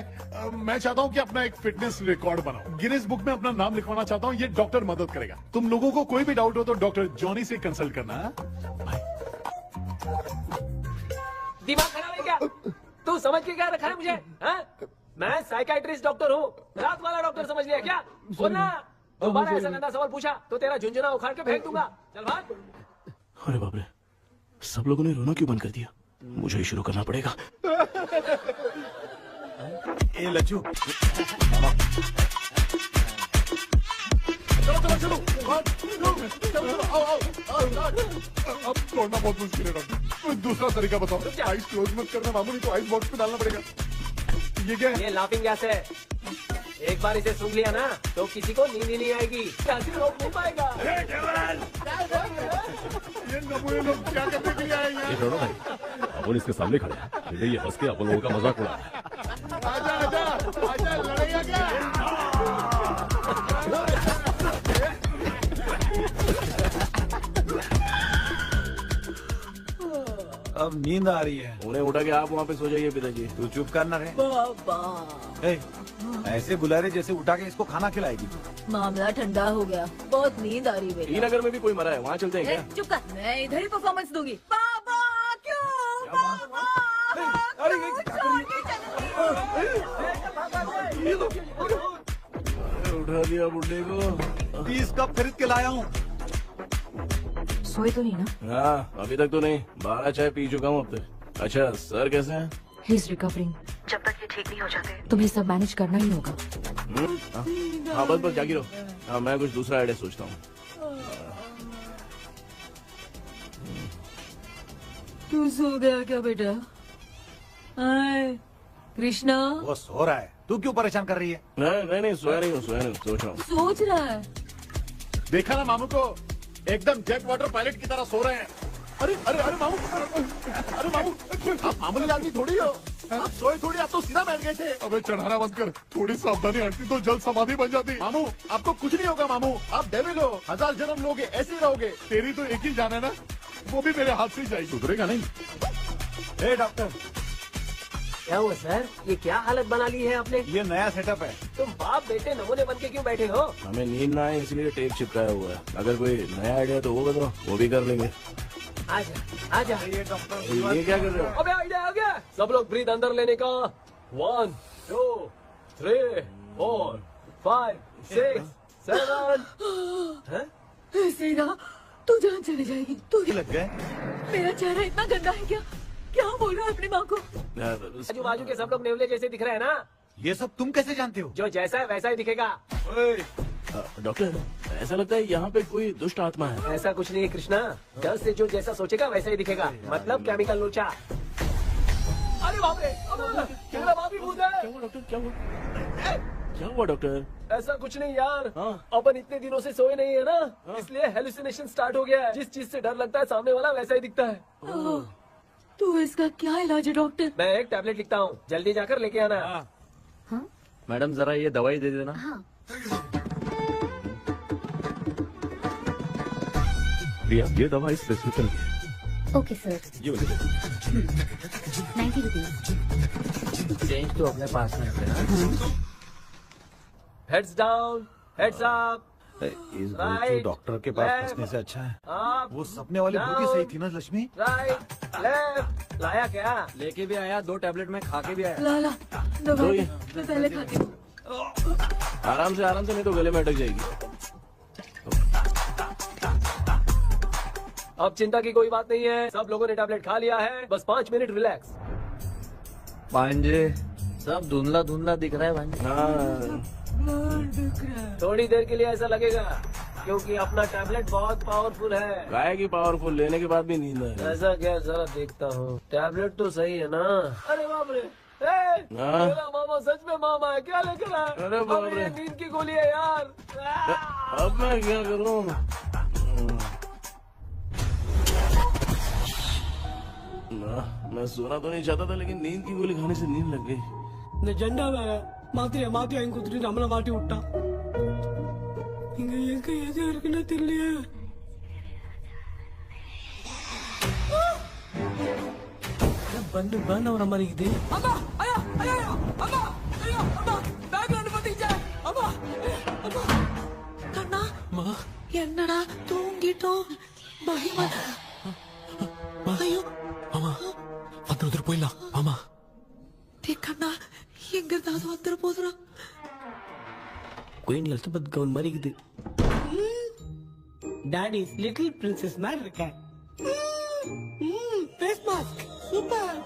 मैं चाहता हूँ कि अपना एक फिटनेस रिकॉर्ड बनाओ, गिनीज बुक में अपना नाम लिखवाना चाहता हूँ। ये डॉक्टर मदद करेगा। तुम लोगों को कोई भी डाउट हो तो डॉक्टर जॉनी से कंसल्ट करना। दिमाग खराब है क्या? तू समझ के क्या रखा है मुझे? हाँ? मैं साइकाइट्रिस्ट डॉक्टर हूँ, रात वाला डॉक्टर समझ लिया क्या? सुनना, दोबारा ऐसा गंदा सवाल पूछा तो तेरा झुंझुना उखाड़ के फेंक दूंगा। चल भाग। अरे बाप रे, सब लोगों ने रोना क्यों बंद कर दिया? मुझे ही शुरू करना पड़ेगा। ए लज्जू, चलो अब तोड़ना बहुत मुश्किल है डॉक्टर, दूसरा तरीका बताओ। आइस क्लोज मत करना मामू, नहीं तो आइस बॉक्स में डालना पड़ेगा। ये क्या है? ये लाफिंग गैस है। एक बार इसे सूंघ लिया ना तो किसी को नींद ही नहीं आएगी, कैसे रोक नहीं पाएगा। ये नमूने लोग क्या करने के लिए आए हैं? एक रोना भाई, अपन इसके सामने खड़े हैं, फिर ये हंस के अपन लोगों का मजाक उड़ा रहा है। आजा आजा आजा, लड़ेगा क्या? अब नींद आ रही है। उन्हें उठा के आप वहाँ पे सो जाइए पिताजी। तू चुप करना रे। बाबा ए, ऐसे बुला रहे जैसे उठा के इसको खाना खिलाएगी। मामला ठंडा हो गया, बहुत नींद आ रही है बेटा। नगर में भी कोई मरा है, वहाँ चलते हैं ए, क्या? चुप कर, मैं इधर ही परफॉर्मेंस दूंगी। बाबा क्यों? बाबा उठा दिया बुड्ढे को। 30 कप खरीद के लाया हूँ। सोए तो नहीं ना? हाँ अभी तक तो नहीं, 12 चाय पी चुका हूँ अब तक। अच्छा सर कैसे हैं? He is recovering. जब तक ये ठीक नहीं हो जाते तुम्हें सब मैनेज करना ही होगा। हाँ बस जागी रहो। हाँ मैं कुछ दूसरा आइडिया सोचता हूँ। तू सो गया क्या बेटा? कृष्णा वो सो रहा है, तू क्यों परेशान कर रही है? नहीं सोया नहीं हूँ, सोच रहा हूँ। सोच रहा है। देखा ना मामू को, एकदम जेट वाटर पायलट की तरह सो रहे हैं। अरे अरे अरे मामू, अरे मामू, आप मामूली आदमी थोड़ी हो, आप सोए थोड़ी, आप तो सीधा बैठ गए थे। अबे चढ़ाना बंद कर, थोड़ी सावधानी हटती तो जल्द समाधि बन जाती। मामू आपको कुछ नहीं होगा मामू, आप डेविल हो, 1000 जन्म लोगे ऐसे ही रहोगे। तेरी तो एक ही जान है ना, वो भी मेरे हाथ से ही जाएगी। सुधरेगा नहीं। ए डॉक्टर क्या हुआ सर? ये क्या हालत बना ली है आपने? ये नया सेटअप है। तुम बाप बेटे नमूने बन के क्यों बैठे हो? हमें नींद ना आए इसलिए टेप चिपकाया हुआ है। अगर कोई नया आइडिया तो वो बताओ, वो भी कर लेंगे। आजा आजा। ये डॉक्टर ये क्या कर रहे हो? अबे आइडिया आ गया। सब लोग ब्रीथ अंदर लेने का। 1 2 3 4 5 6 7। ऐसे ना तू जान चली जाएगी। तू लग गए। मेरा चेहरा इतना गंदा है क्या? क्या बोल रहा है अपनी माँ को? आजू बाजू के सब लोग नेवले जैसे दिख रहे हैं ना? ये सब तुम कैसे जानते हो? जो जैसा है वैसा ही दिखेगा। डॉक्टर ऐसा लगता है यहाँ पे कोई दुष्ट आत्मा है। ऐसा कुछ नहीं है कृष्णा, डर से जो जैसा सोचेगा वैसा ही दिखेगा। मतलब केमिकल लोचा। अरे बाप रे, मेरा बाप ही भूत है। क्या हुआ डॉक्टर? क्या हुआ डॉक्टर? ऐसा कुछ नहीं यार, अपन इतने दिनों से सोए नहीं है ना, इसलिए हेलुसिनेशन स्टार्ट हो गया है। जिस चीज से डर लगता है सामने वाला वैसा ही दिखता है। तो इसका क्या इलाज है डॉक्टर? मैं एक टैबलेट लिखता हूँ, जल्दी जाकर लेके आना। मैडम जरा ये दवाई दे देना। हाँ। प्रिया ये दवा इस प्रिस्क्रिप्शन की है। Okay sir. ये वाली दे। 90 रुपीज। चेंज तो अपने पास में है। Heads down, heads up. इस भूत डॉक्टर के पास फंसने से अच्छा है। वो सपने वाली भूत ही सही थी ना लक्ष्मी। Right left. लाया क्या? लेके भी आया, 2 टैबलेट में खा के भी आया। लाला दवाई मैं पहले खाती हूँ। आराम से नहीं तो गले में अटक जाएगी। अब चिंता की कोई बात नहीं है, सब लोगों ने टैबलेट खा लिया है। बस 5 मिनट रिलैक्स। भांजे सब धुंधला धुंधला दिख रहा है भांजे। थोड़ी देर के लिए ऐसा लगेगा क्योंकि अपना टैबलेट बहुत पावरफुल है। गाय की पावरफुल लेने के बाद भी नींद है। ऐसा क्या? जरा देखता हूँ। टैबलेट तो सही है ना? अरे बाप रे, मेरा मामा सच में मामा है। क्या लेकर आया? अरे बाप रे, ये नींद की गोली है यार। अब मैं क्या करूँ? मैं सोना तो नहीं चाहता था, लेकिन नींद की गोली खाने से नींद लग गई। నిజంగా మాత్రం ఇంకొద్ది నమ్మల మాటి ఉంటా ఇంకా ఏది అరిగినా తెలియ బండి బండి అవరా మరి ఇది అమ్మా అయ్యా అయ్యా అమ్మా అయ్యా అమ్మా బ్యాగ్ లో పట్టించా అమ్మా అమ్మా కన్నా మా என்னடா தூங்கிட்டோம் மகிமா ஐயோ அம்மா வந்து போயிடலாம் ஆமா கண்ணா எங்க இருந்தாவது வந்துட போதுரா குயின் எலிசபெத் கவுன் மாதிரி இருக்குது டாடி லிட்டில் பிரின்சஸ் மாதிரி இருக்கேன் ஃபேஸ் மாஸ்க் சூப்பர்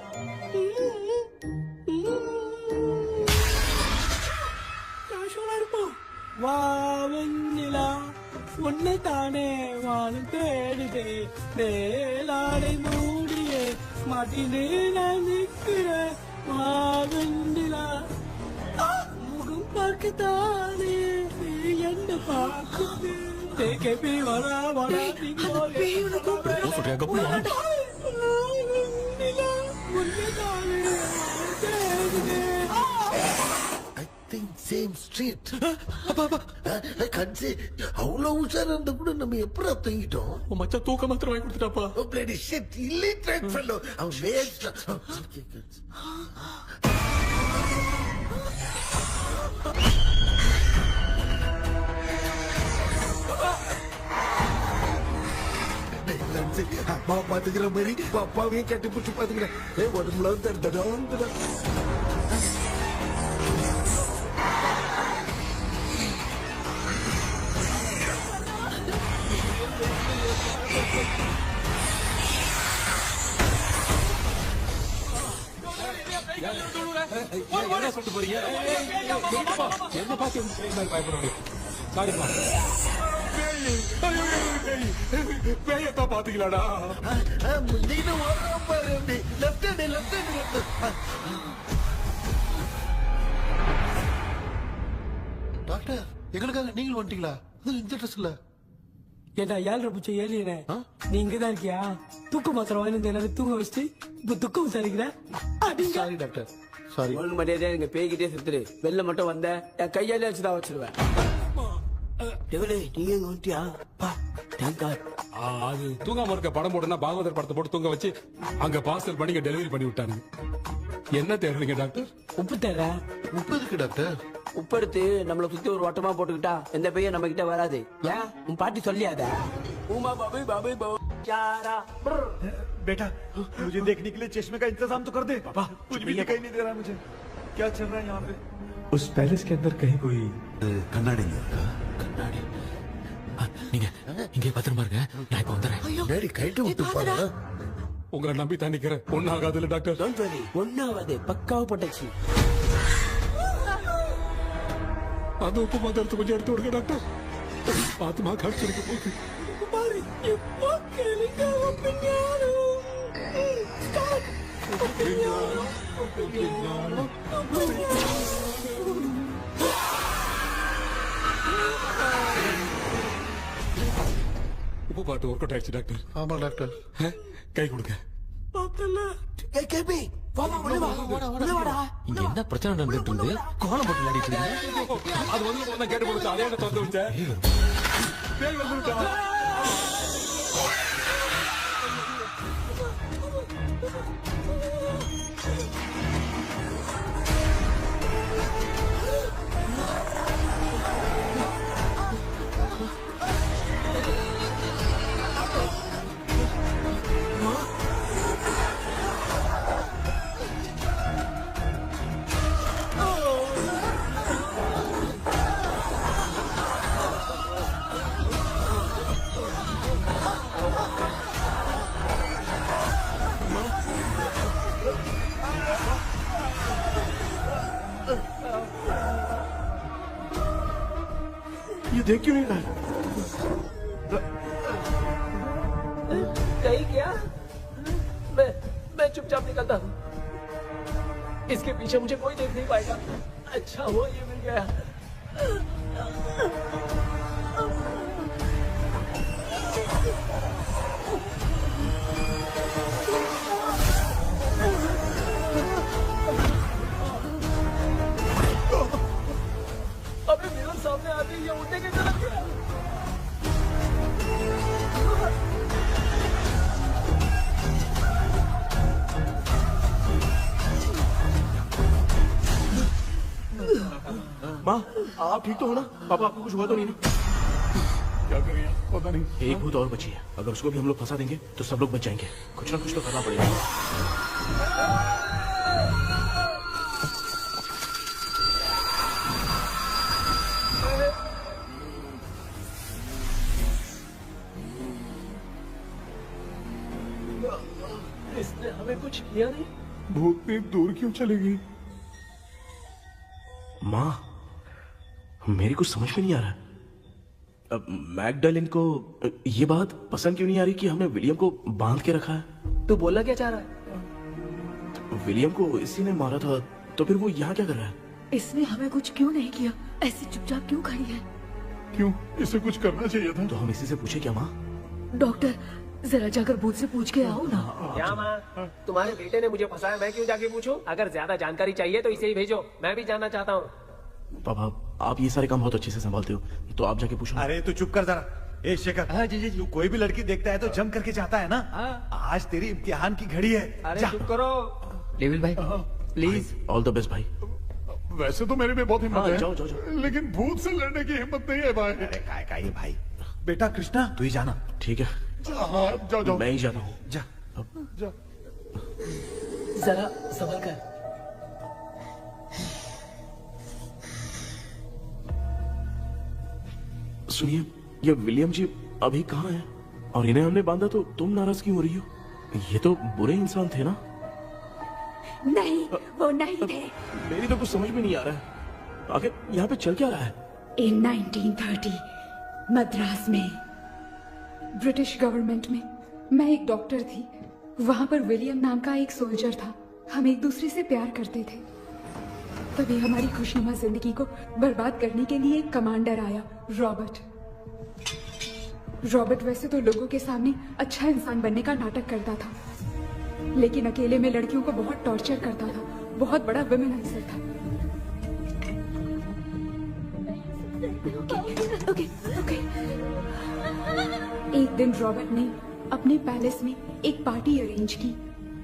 கேஷுவலா இருப்போம் வா வெண்ணிலா உன்னை தானே வானம் தேடுதே மேலாடை மூடியே மாட்டினே நான் நிற்கிறேன் மாவெண்டிலா முகம் பார்க்கத்தானே என்ன பார்க்குது தேக்கே வரா வரா I think same street. கட்சி அவ்வளவு உஷாரா இருந்தா கூட நம்ம எப்படா தூங்கிட்டோம்? மச்சான் தூக்க மாத்திரம் வாங்கி கொடுத்துட்டாப்பா. Oh bloody shit, illiterate fellow. அவன் வேஸ்ட். அம்மா பாத்துக்கிற மாதிரி அப்பாவையும் கட்டி பிடிச்சி பாத்துக்கிறேன். உடம்புல வந்து என்ன சொல்லிட்டு போறீங்க? என்ன பார்த்து பயப்படுறீங்க? சாரிப்பா. பேயத்தான் பாத்தீங்களாடா? முந்திக்கிட்டு ஓடுறோம் பாரு. Left hand left hand. Doctor, எங்களுக்காக நீங்களும் வந்துட்டீங்களா? அது இந்த ட்ரெஸ்ல ஏண்டா 7:30 பூச்சி ஏறினே, நீ இங்கதான் இருக்கியா? தூக்க மாத்திரம் வாங்கி எல்லாரும் தூங்க வச்சுட்டு இப்ப துக்கம் விசாரிக்கிற. Sorry doctor, sorry. ஒழுங்கு மரியாதையா எங்க பேய்கிட்டே சுத்துரு. வெளில மட்டும் வந்த என் கையாலே வச்சுதான் வச்சிருவேன். நீங்க எங்க வந்துட்டியா? அது தூங்காம இருக்க படம் போடுனா பாகவதர் படத்தை போட்டு தூங்க வச்சு அங்க பார்சல் பண்ணி டெலிவரி பண்ணி விட்டானுங்க. என்ன தேடுறீங்க டாக்டர்? உப்பு தேவை. உப்பு இருக்கு டாக்டர். உப்பு எடுத்து நம்மள சுத்தி ஒரு வட்டமா போட்டுக்கிட்டா எந்த பையன் நம்ம கிட்ட வராது. ஏன் உன் பாட்டி சொல்லியாத? உமா பாபு பாபு பாபு யாரா बेटा मुझे देखने के लिए चश्मे का इंतजाम तो कर दे। पापा कुछ भी दिखाई नहीं दे रहा मुझे, क्या चल रहा है यहाँ पे? उस पैलेस के अंदर कहीं कोई கண்ணாடி நீங்க இங்கே பத்திரமா இருங்க, நான் இப்ப வந்துடுறேன். டேடி கைட்டு விட்டு பாரு. உங்களை நம்பி தான் நிக்கிறேன். ஒன்னும் ஆகாதுல்ல டாக்டர்? ஒன்னாவது பக்காவ போட்டாச்சு. அந்த உப்பு மாத்திரத்தை கொஞ்சம் எடுத்து விடுங்க டாக்டர். பாத்துமா காட்சிக்கு போகுது. உப்பு பாட்டு ஒர்க் அவுட் ஆயிடுச்சு டாக்டர். ஆமா டாக்டர். கை கொடுங்க. இங்க என்ன பிரச்சனை நடந்துட்டு இருந்து கோலம் போட்டு விளையாடிட்டு இருக்கீங்க? அது வந்து கேட்டு போடுச்சு. அதே திறந்து வச்சேன். பேய் வந்துட்டா. ये देख क्यों नहीं रहा? कहीं क्या? मैं चुपचाप निकलता हूँ. इसके पीछे मुझे कोई देख नहीं पाएगा. अच्छा हुआ ये मिल गया. अबे मेरे सामने आते ही ये उठने के तरफ गया. माँ आप ठीक तो हो ना? पापा आपको कुछ हुआ तो नहीं ना? क्या करें पता नहीं। एक भूत और बची है, अगर उसको भी हम लोग फंसा देंगे तो सब लोग बच जाएंगे। कुछ ना कुछ तो करना पड़ेगा। इसने हमें कुछ किया नहीं. भूतनी दूर क्यों चली गई? माँ मेरी कुछ समझ में नहीं आ रहा। अब मैगडालिन को ये बात पसंद क्यों नहीं आ रही कि हमने विलियम को बांध के रखा है? तू बोलना क्या चाह रहा है? विलियम को इसी ने मारा था, तो फिर वो यहाँ क्या कर रहा है? इसने हमें कुछ क्यों नहीं किया? ऐसे चुपचाप क्यों खड़ी है? क्यों? इसे कुछ करना चाहिए था। तो हम इसी से पूछे क्या माँ? डॉक्टर जरा जाकर भूत से पूछ के आओ ना। क्या माँ, तुम्हारे बेटे ने मुझे फंसाया, मैं क्यों जाके पूछूं? अगर ज्यादा जानकारी चाहिए तो इसे ही भेजो, मैं भी जानना चाहता हूँ। पापा आप ये सारे काम बहुत अच्छे से संभालते हो, तो आप जाके पूछो। अरे तू चुप कर जरा। ए शेखर, हाँ जी जी जी। तू कोई भी लड़की देखता है तो जम करके जाता है ना। आज तेरी इम्तिहान की घड़ी है। अरे जा। चुप करो लेविल भाई, प्लीज। ऑल द बेस्ट भाई। वैसे तो मेरे में बहुत हिम्मत है, जाओ, जाओ, जाओ। लेकिन भूत से लड़ने की हिम्मत नहीं है भाई। अरे काय काय भाई। बेटा कृष्णा तू ही जाना। ठीक है, हाँ जाओ जाओ। मैं ही जाता हूँ। जा जा। जरा संभल कर। सुनिए, ये विलियम जी अभी कहाँ हैं? और इन्हें हमने बांधा तो तुम नाराज क्यों हो रही हो? ये तो बुरे इंसान थे ना? नहीं, वो नहीं थे। मेरी तो कुछ समझ में नहीं आ रहा है। आखिर यहाँ पे चल क्या रहा है? इन 1930 मद्रास में ब्रिटिश गवर्नमेंट में मैं एक डॉक्टर थी। वहां पर विलियम नाम का एक सोल्जर था। हम एक दूसरे से प्यार करते थे। तभी हमारी खुशनुमा जिंदगी को बर्बाद करने के लिए एक कमांडर आया, रॉबर्ट। रॉबर्ट वैसे तो लोगों के सामने अच्छा इंसान बनने का नाटक करता था, लेकिन अकेले में लड़कियों को बहुत टॉर्चर करता था। बहुत बड़ा वुमेनाइजर था। Okay, okay. एक दिन रॉबर्ट ने अपने पैलेस में एक पार्टी अरेंज की।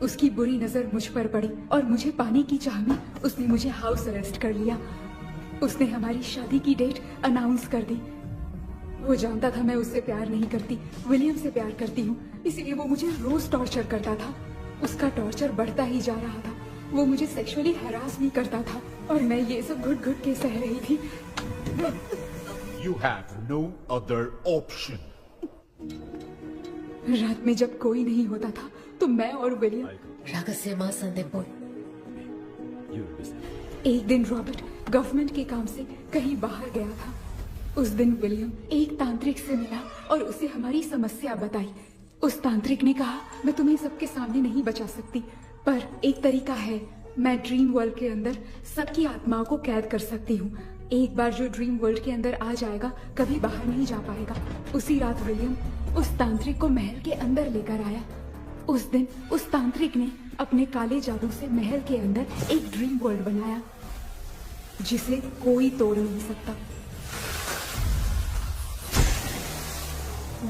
उसकी बुरी नजर मुझ पर पड़ी और मुझे पाने की चाह में उसने मुझे हाउस अरेस्ट कर लिया। उसने हमारी शादी की डेट अनाउंस कर दी। वो जानता था मैं उससे प्यार नहीं करती, विलियम से प्यार करती हूँ, इसीलिए वो मुझे रोज टॉर्चर करता था। उसका टॉर्चर बढ़ता ही जा रहा था। वो मुझे सेक्सुअली हरास भी करता था और मैं ये सब घुट घुट के सह रही थी। You have no other option. रात में जब कोई नहीं होता था तो मैं और विलियम एक दिन रॉबर्ट गवर्नमेंट के काम से कहीं बाहर गया था। उस दिन विलियम एक तांत्रिक से मिला और उसे हमारी समस्या बताई। उस तांत्रिक ने कहा, मैं तुम्हें सबके सामने नहीं बचा सकती, पर एक तरीका है। मैं ड्रीम वर्ल्ड के अंदर सबकी आत्माओं को कैद कर सकती हूँ। एक बार जो ड्रीम वर्ल्ड के अंदर आ जाएगा कभी बाहर नहीं जा पाएगा। उसी रात विलियम उस तांत्रिक को महल के अंदर लेकर आया। उस दिन उस तांत्रिक ने अपने काले जादू से महल के अंदर एक ड्रीम वर्ल्ड बनाया जिसे कोई तोड़ नहीं सकता।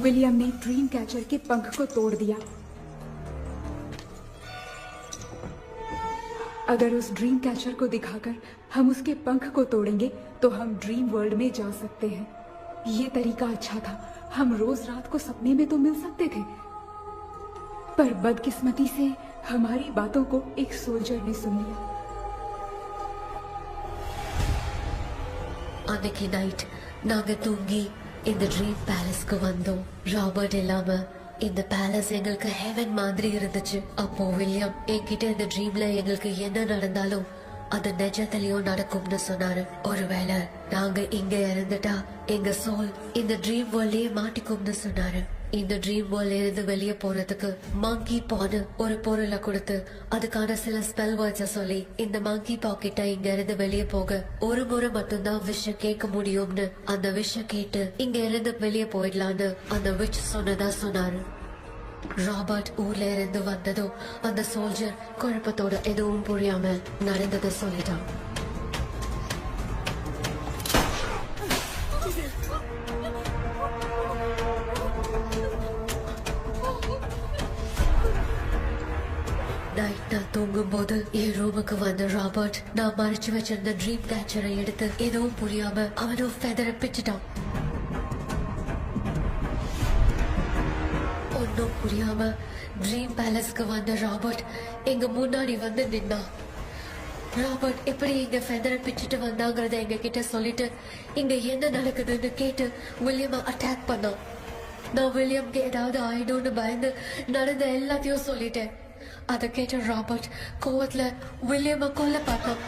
विलियम ने ड्रीम कैचर के पंख को तोड़ दिया। अगर उस ड्रीम कैचर को दिखाकर हम उसके पंख को तोड़ेंगे तो हम ड्रीम वर्ल्ड में जा सकते हैं। ये तरीका अच्छा था। हम रोज रात को सपने में तो मिल सकते थे, पर बदकिस्मती से हमारी बातों को एक सोल्जर ने सुन लिया। அன்னைக்கு நைட் நாங்க தூங்கி இந்த ட்ரீம் பேலஸ்க்கு வந்தோம். ராபர்ட் இல்லாம இந்த பேலஸ் எங்களுக்கு ஹெவன் மாதிரி இருந்துச்சு. அப்போ வில்லியம் என்கிட்ட இந்த ட்ரீம்ல எங்களுக்கு என்ன நடந்தாலும் அது நிஜத்திலயும் நடக்கும்னு சொன்னாரு. ஒருவேளை நாங்க இங்க இருந்துட்டா எங்க சோல் இந்த ட்ரீம் வேர்ல்ட்லயே மாட்டிக்கும்னு சொன்னாரு. இந்த ட்ரீம் வேர்ல்ட்ல இருந்து வெளியே போறதுக்கு மங்கி பான்னு ஒரு பொருளை கொடுத்து அதுக்கான சில ஸ்பெல் வேர்ட்ஸ சொல்லி இந்த மங்கி பாக்கெட்டை இங்க இருந்து வெளியே போக ஒரு முறை மட்டும்தான் விஷயம் கேட்க முடியும்னு அந்த விஷயம் கேட்டு இங்க இருந்து வெளியே போயிடலான்னு அந்த விச் சொன்னதா சொன்னாரு. ராபர்ட் ஊர்ல இருந்து வந்ததும் அந்த சோல்ஜர் குழப்பத்தோட எதுவும் புரியாம நடந்ததை சொல்லிட்டான். நைட் நான் தூங்கும் போது என் ரூமுக்கு வந்த ராபர்ட் நான் மறைச்சு வச்சிருந்த ட்ரீம் கேச்சரை எடுத்து எதுவும் புரியாம அவனும் ஃபெதரை பிச்சுட்டான். ஒன்னும் புரியாம ட்ரீம் பேலஸ்க்கு வந்த ராபர்ட் எங்க முன்னாடி வந்து நின்னான். ராபர்ட் எப்படி இங்க ஃபெதரை பிச்சுட்டு வந்தாங்கிறத எங்க கிட்ட சொல்லிட்டு இங்க என்ன நடக்குதுன்னு கேட்டு வில்லியமை அட்டாக் பண்ணான். நான் வில்லியம்க்கு ஏதாவது ஆயிடும்னு பயந்து நடந்த எல்லாத்தையும் சொல்லிட்டேன். அதை கேட்ட ராபர்ட் கோவத்துல வில்லியமை கொல்ல பார்த்தான்.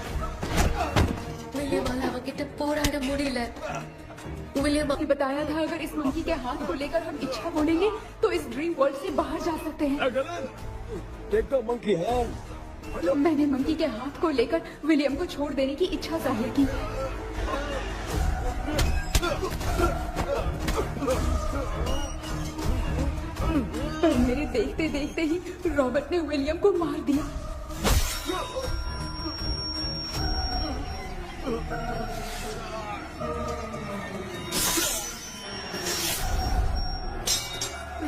विलियम कितने पोराड़ मुड़ीले विलियम ने बताया था अगर इस मंकी के हाथ को लेकर हम इच्छा बोलेंगे तो इस ड्रीम वर्ल्ड से बाहर जा सकते हैं। Take the monkey hand. मैंने मंकी के हाथ को लेकर विलियम को छोड़ देने की इच्छा जाहिर की। पर मेरे देखते देखते ही रॉबर्ट ने विलियम को मार दिया।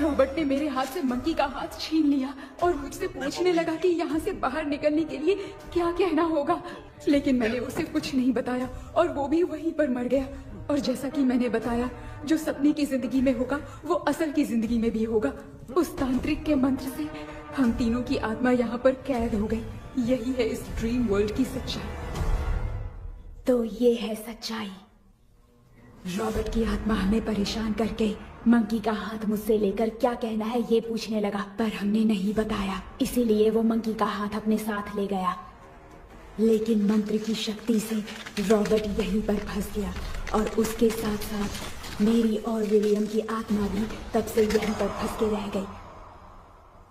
रॉबर्ट ने मेरे हाथ से मंकी का हाथ छीन लिया और मुझसे पूछने लगा कि यहाँ से बाहर निकलने के लिए क्या कहना होगा, लेकिन मैंने उसे कुछ नहीं बताया और वो भी वहीं पर मर गया। और जैसा कि मैंने बताया, जो सपने की जिंदगी में होगा वो असल की जिंदगी में भी होगा। उस तांत्रिक के मंत्र से हम तीनों की आत्मा यहाँ पर कैद हो गई। यही है इस ड्रीम वर्ल्ड की सच्चाई। तो ये है सच्चाई। रॉबर्ट की आत्मा हमें परेशान करके मंकी का हाथ मुझसे लेकर क्या कहना है ये पूछने लगा, पर हमने नहीं बताया, इसीलिए वो मंकी का हाथ अपने साथ ले गया। लेकिन मंत्र की शक्ति से रॉबर्ट यहीं पर फंस गया और उसके साथ साथ मेरी और विलियम की आत्मा भी तब से यहीं पर फंस के रह गई।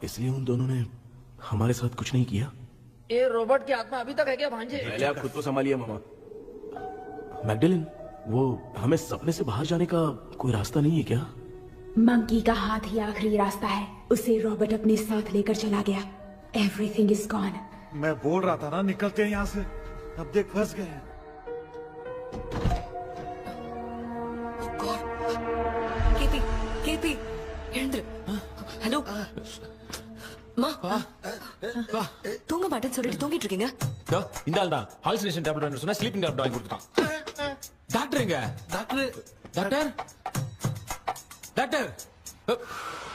इसलिए उन दोनों ने हमारे साथ कुछ नहीं किया। ये रॉबर्ट की आत्मा अभी तक है क्या भांजे? पहले आप खुद को संभालिए मामा। मैग्डेलिन, वो हमें सपने से बाहर जाने का कोई रास्ता नहीं है क्या? मंकी का हाथ ही आखिरी रास्ता है। उसे रॉबर्ट अपने साथ लेकर चला गया। Everything is gone. मैं बोल रहा था ना, निकलते हैं यहाँ से। अब देख फंस गए हैं। केपी ஹலோ மா தூங்க மாட்டேன்னு சொல்லிட்டு தூங்கிட்டு இருக்கீங்க? இந்த ஆள் தான் ஹாலுசினேஷன் டேப்லெட் வாங்கி சொன்னா ஸ்லீப்பிங் டேப்லெட் வாங்கி கொடுத்துட்டான். டாக்டர் எங்க? Doctor doctor doctor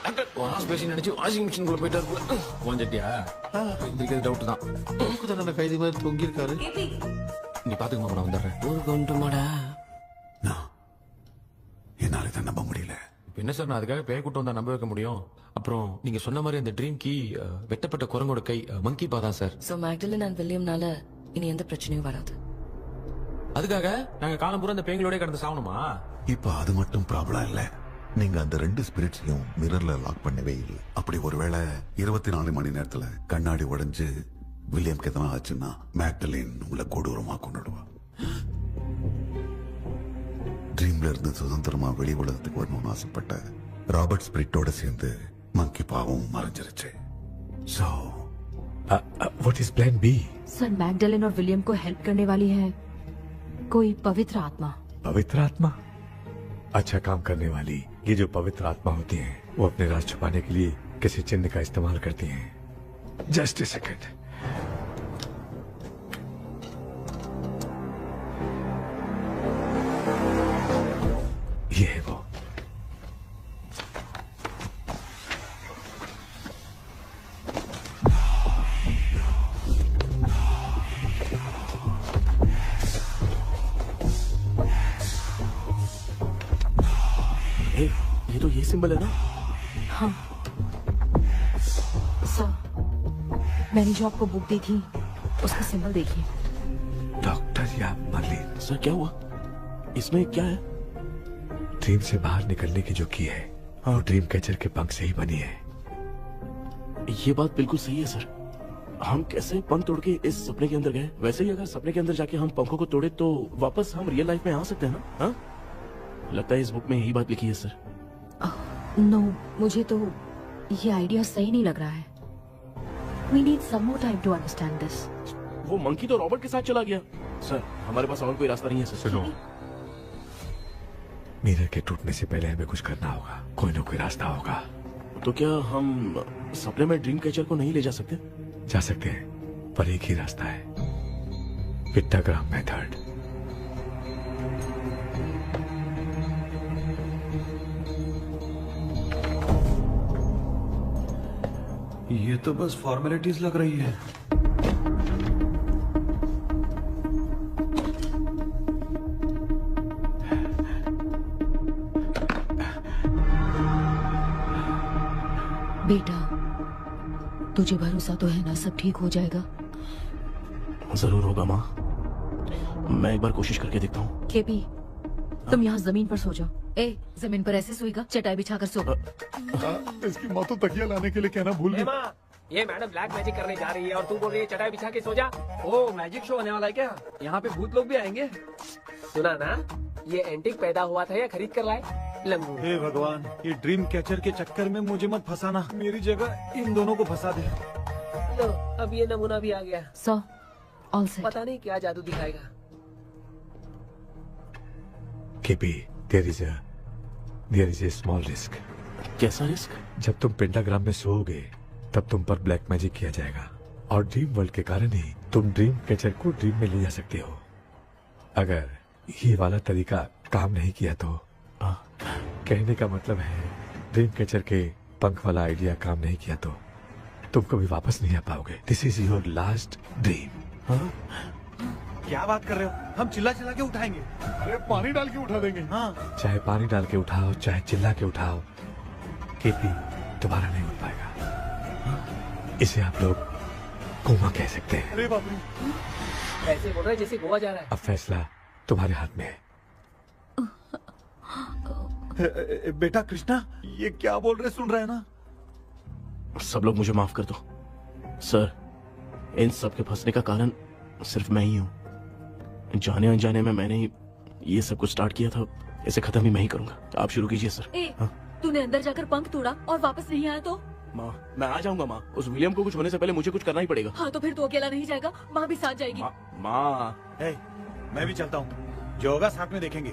doctor wash basin நினைச்சு வாஷிங் மிஷின் குள்ள போயிட்டாரு. போஞ்சட்டியா? இதுக்கு டவுட் தான். தூக்குதான கைதி மாதிரி தொங்கி இருக்காரு. நீ பாத்துக்க மாமா, நான் வந்துடுறேன். ஒரு கொண்டுமாடா. என்னால இதை நம்ப முடியல. என்ன சார், நான் அதுக்காக பேய் கூட்டம் வந்தா நம்ப வைக்க முடியும்? அப்புறம் நீங்க சொன்ன மாதிரி அந்த ட்ரீம் கீ வெட்டப்பட்ட குரங்கோட கை மங்கி பா தான் சார். சோ மேக்டலின் அண்ட் வில்லியம்னால இனி எந்த பிரச்சனையும் வராது. அதுக்காக நாங்க காலம் பூரா அந்த பேய்களோட கடந்து சாவணுமா? இப்ப அது மட்டும் ப்ராப்ளம் இல்ல. நீங்க அந்த ரெண்டு ஸ்பிரிட்ஸையும் மிரர்ல லாக் பண்ணவே இல்லை. அப்படி ஒருவேளை 24 மணி நேரத்துல கண்ணாடி உடைஞ்சு வில்லியம்க்கு எதனா ஆச்சுன்னா மேக்டலின் உங்களை கொடூரமா கொண்டுடுவா. ட்ரீம்ல இருந்து சுதந்திரமா வெளி உலகத்துக்கு வரணும்னு ஆசைப்பட்ட ராபர்ட் ஸ்பிரிட்டோட சேர்ந்து मंकी पावों मरजरचे। So, what is plan B? Sir, Magdalene और विलियम को हेल्प करने वाली है कोई पवित्र आत्मा। पवित्र आत्मा? अच्छा काम करने वाली ये जो पवित्र आत्मा होती हैं, वो अपने राज छुपाने के लिए किसी चिन्ह का इस्तेमाल करती हैं। Just a second. ये है वो। ये तो ये सिंबल है ना? हाँ सर, मैंने जो आपको बुक दी थी उसका सिंबल देखिए। डॉक्टर या मर्लिन। सर क्या हुआ? इसमें क्या है? ड्रीम से बाहर निकलने की जो की है, वो ड्रीम कैचर के पंख से ही बनी है। ये बात बिल्कुल सही है सर। हम कैसे पंख तोड़ के इस सपने के अंदर गए? वैसे ही अगर सपने के अंदर जाके हम पंखों को तोड़े तो वापस हम रियल लाइफ में आ सकते हैं ना? हाँ? लगता है इस बुक में यही बात लिखी है सर। नो, मुझे तो ये आइडिया सही नहीं लग रहा है। We need some more time to understand this. वो मंकी तो रॉबर्ट के साथ चला गया। सर, हमारे पास और कोई रास्ता नहीं है सर। सुनो, मिरर के टूटने से पहले हमें कुछ करना होगा। कोई ना कोई रास्ता होगा। तो क्या हम सपने में ड्रीम कैचर को नहीं ले जा सकते? जा सकते हैं, पर एक ही रास्ता है, पिक्टोग्राम मेथड। ये तो बस फॉर्मेलिटीज लग रही है। बेटा, तुझे भरोसा तो है ना सब ठीक हो जाएगा? जरूर होगा माँ। मैं एक बार कोशिश करके देखता हूँ। केपी, तुम यहाँ जमीन पर सो जाओ। ए, जमीन पर ऐसे सोएगा? चटाई बिछाकर सो। इसकी माँ तो तकिया लाने के लिए कहना भूल गई। ये मैडम ब्लैक मैजिक करने जा रही है और तू बोल रही है चटाई बिछा के सो जा। ओ, मैजिक शो होने वाला है क्या? यहाँ पे भूत लोग भी आएंगे। सुना ना, ये एंटीक पैदा हुआ था या खरीद कर लाए? लंगू। हे भगवान, ये ड्रीम कैचर के चक्कर में मुझे मत फंसाना। मेरी जगह इन दोनों को फंसा दे। लो, अब ये नमूना भी आ गया। सो, ऑल सेट। पता नहीं क्या जादू दिखाएगा। KP, there is a small risk. कैसा रिस्क? जब तुम पेंटाग्राम में सोओगे तब तुम पर ब्लैक मैजिक किया जाएगा और ड्रीम वर्ल्ड के कारण ही तुम ड्रीम कैचर को ड्रीम में ले जा सकते हो। अगर ये वाला तरीका काम नहीं किया तो कहने का मतलब है ड्रीम कैचर के पंख वाला आइडिया काम नहीं किया तो तुम कभी वापस नहीं आ पाओगे। This is your last dream. क्या बात कर रहे हो? हम चिल्ला चिल्ला के उठाएंगे। अरे पानी डाल के उठा देंगे। हाँ। चाहे पानी डाल के उठाओ चाहे चिल्ला के उठाओ, केपी दोबारा नहीं उठ पाएगा। इसे आप लोग कोमा कह सकते हैं। अरे बाप रे, ऐसे बोल रहा है जैसे गोवा जा रहा है। अब फैसला तुम्हारे हाथ में है। बेटा कृष्णा, ये क्या बोल रहे सुन रहे हैं ना? सब लोग मुझे माफ कर दो सर। इन सब के फंसने का कारण सिर्फ मैं ही हूँ। जाने अनजाने में मैंने ही ये सब कुछ स्टार्ट किया था। इसे खत्म भी मैं ही करूंगा। आप शुरू कीजिए सर। तूने अंदर जाकर पंख तोड़ा और वापस नहीं आया तो? माँ, मैं आ जाऊंगा माँ। उस विलियम को कुछ होने से पहले मुझे कुछ करना ही पड़ेगा। हाँ तो फिर तू अकेला नहीं जाएगा, माँ भी साथ जाएगी। माँ, मैं भी चलता हूँ। जो होगा साथ में देखेंगे।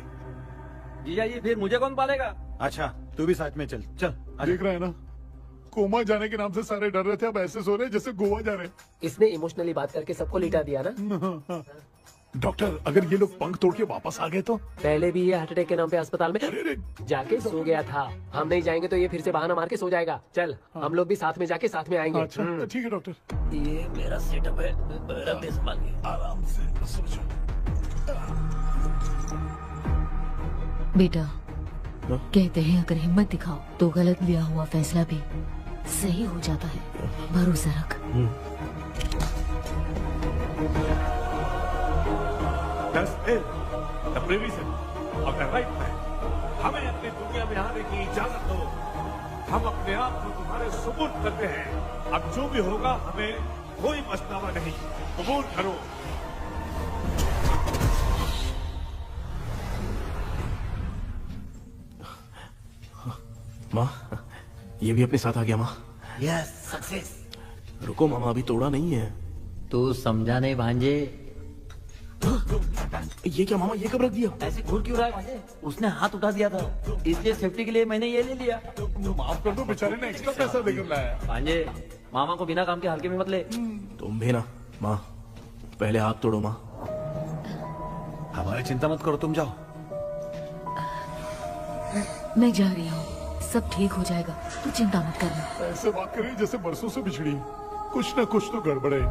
जीजा जी फिर मुझे कौन पालेगा? अच्छा तू भी साथ में चल। चल देख रहा है ना, कोमा जाने के नाम से सारे डर रहे थे, अब ऐसे सो रहे जैसे गोवा जा रहे। इसने इमोशनली बात करके सबको लिटा दिया ना। डॉक्टर, अगर ये लोग पंख तोड़ के वापस आ गए तो? पहले भी ये हार्ट अटैक के नाम पे अस्पताल में जाके सो गया था। हम नहीं जाएंगे तो ये फिर से बहाना मार के सो जाएगा। चल हम लोग भी साथ में जाके साथ में आएंगे। अच्छा ठीक है डॉक्टर। ये मेरा सेटअप है, आराम से सो जाओ। बेटा, कहते हैं अगर हिम्मत दिखाओ तो गलत लिया हुआ फैसला भी सही हो जाता है। भरोसा रख। हमें अपनी दुनिया में आने की इजाजत दो। हम अपने आप को तुम्हारे सुपुर्द करते हैं। अब जो भी होगा हमें कोई पछतावा नहीं। कबूल करो। माँ, ये भी अपने साथ आ गया। माँ यस, सक्सेस। रुको मामा, अभी तोड़ा नहीं है। तू समझा नहीं भांजे। ये क्या मामा, ये कब रख दिया? ऐसे घूर क्यों रहा है भांजे? उसने हाथ उठा दिया था, इसलिए सेफ्टी के लिए मैंने ये ले लिया। माफ कर दो, बेचारे ने एक्स्ट्रा पैसा देकर लाया। भांजे, मामा को बिना काम के हल्के में मत ले। तुम भी ना। माँ, पहले हाथ तोड़ो। माँ, हमारी चिंता मत करो, तुम जाओ। मैं जा रही हूँ, सब ठीक हो जाएगा, तू चिंता मत करना। ऐसे बात करिए जैसे बरसों से बिछड़ी। कुछ न कुछ तो गड़बड़ है।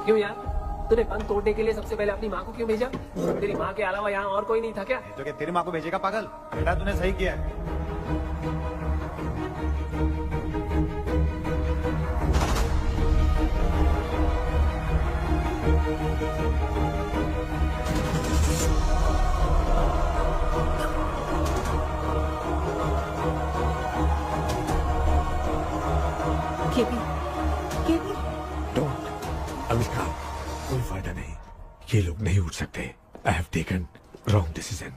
क्यों यार, तूने पंख तोड़ने के लिए सबसे पहले अपनी माँ को क्यों भेजा? तेरी माँ के अलावा यहाँ और कोई नहीं था क्या? तो क्या तेरी माँ को भेजेगा पागल? बेटा तूने सही किया है। अविष्कार, कोई फायदा नहीं। ये लोग नहीं उठ सकते। I have taken wrong decision.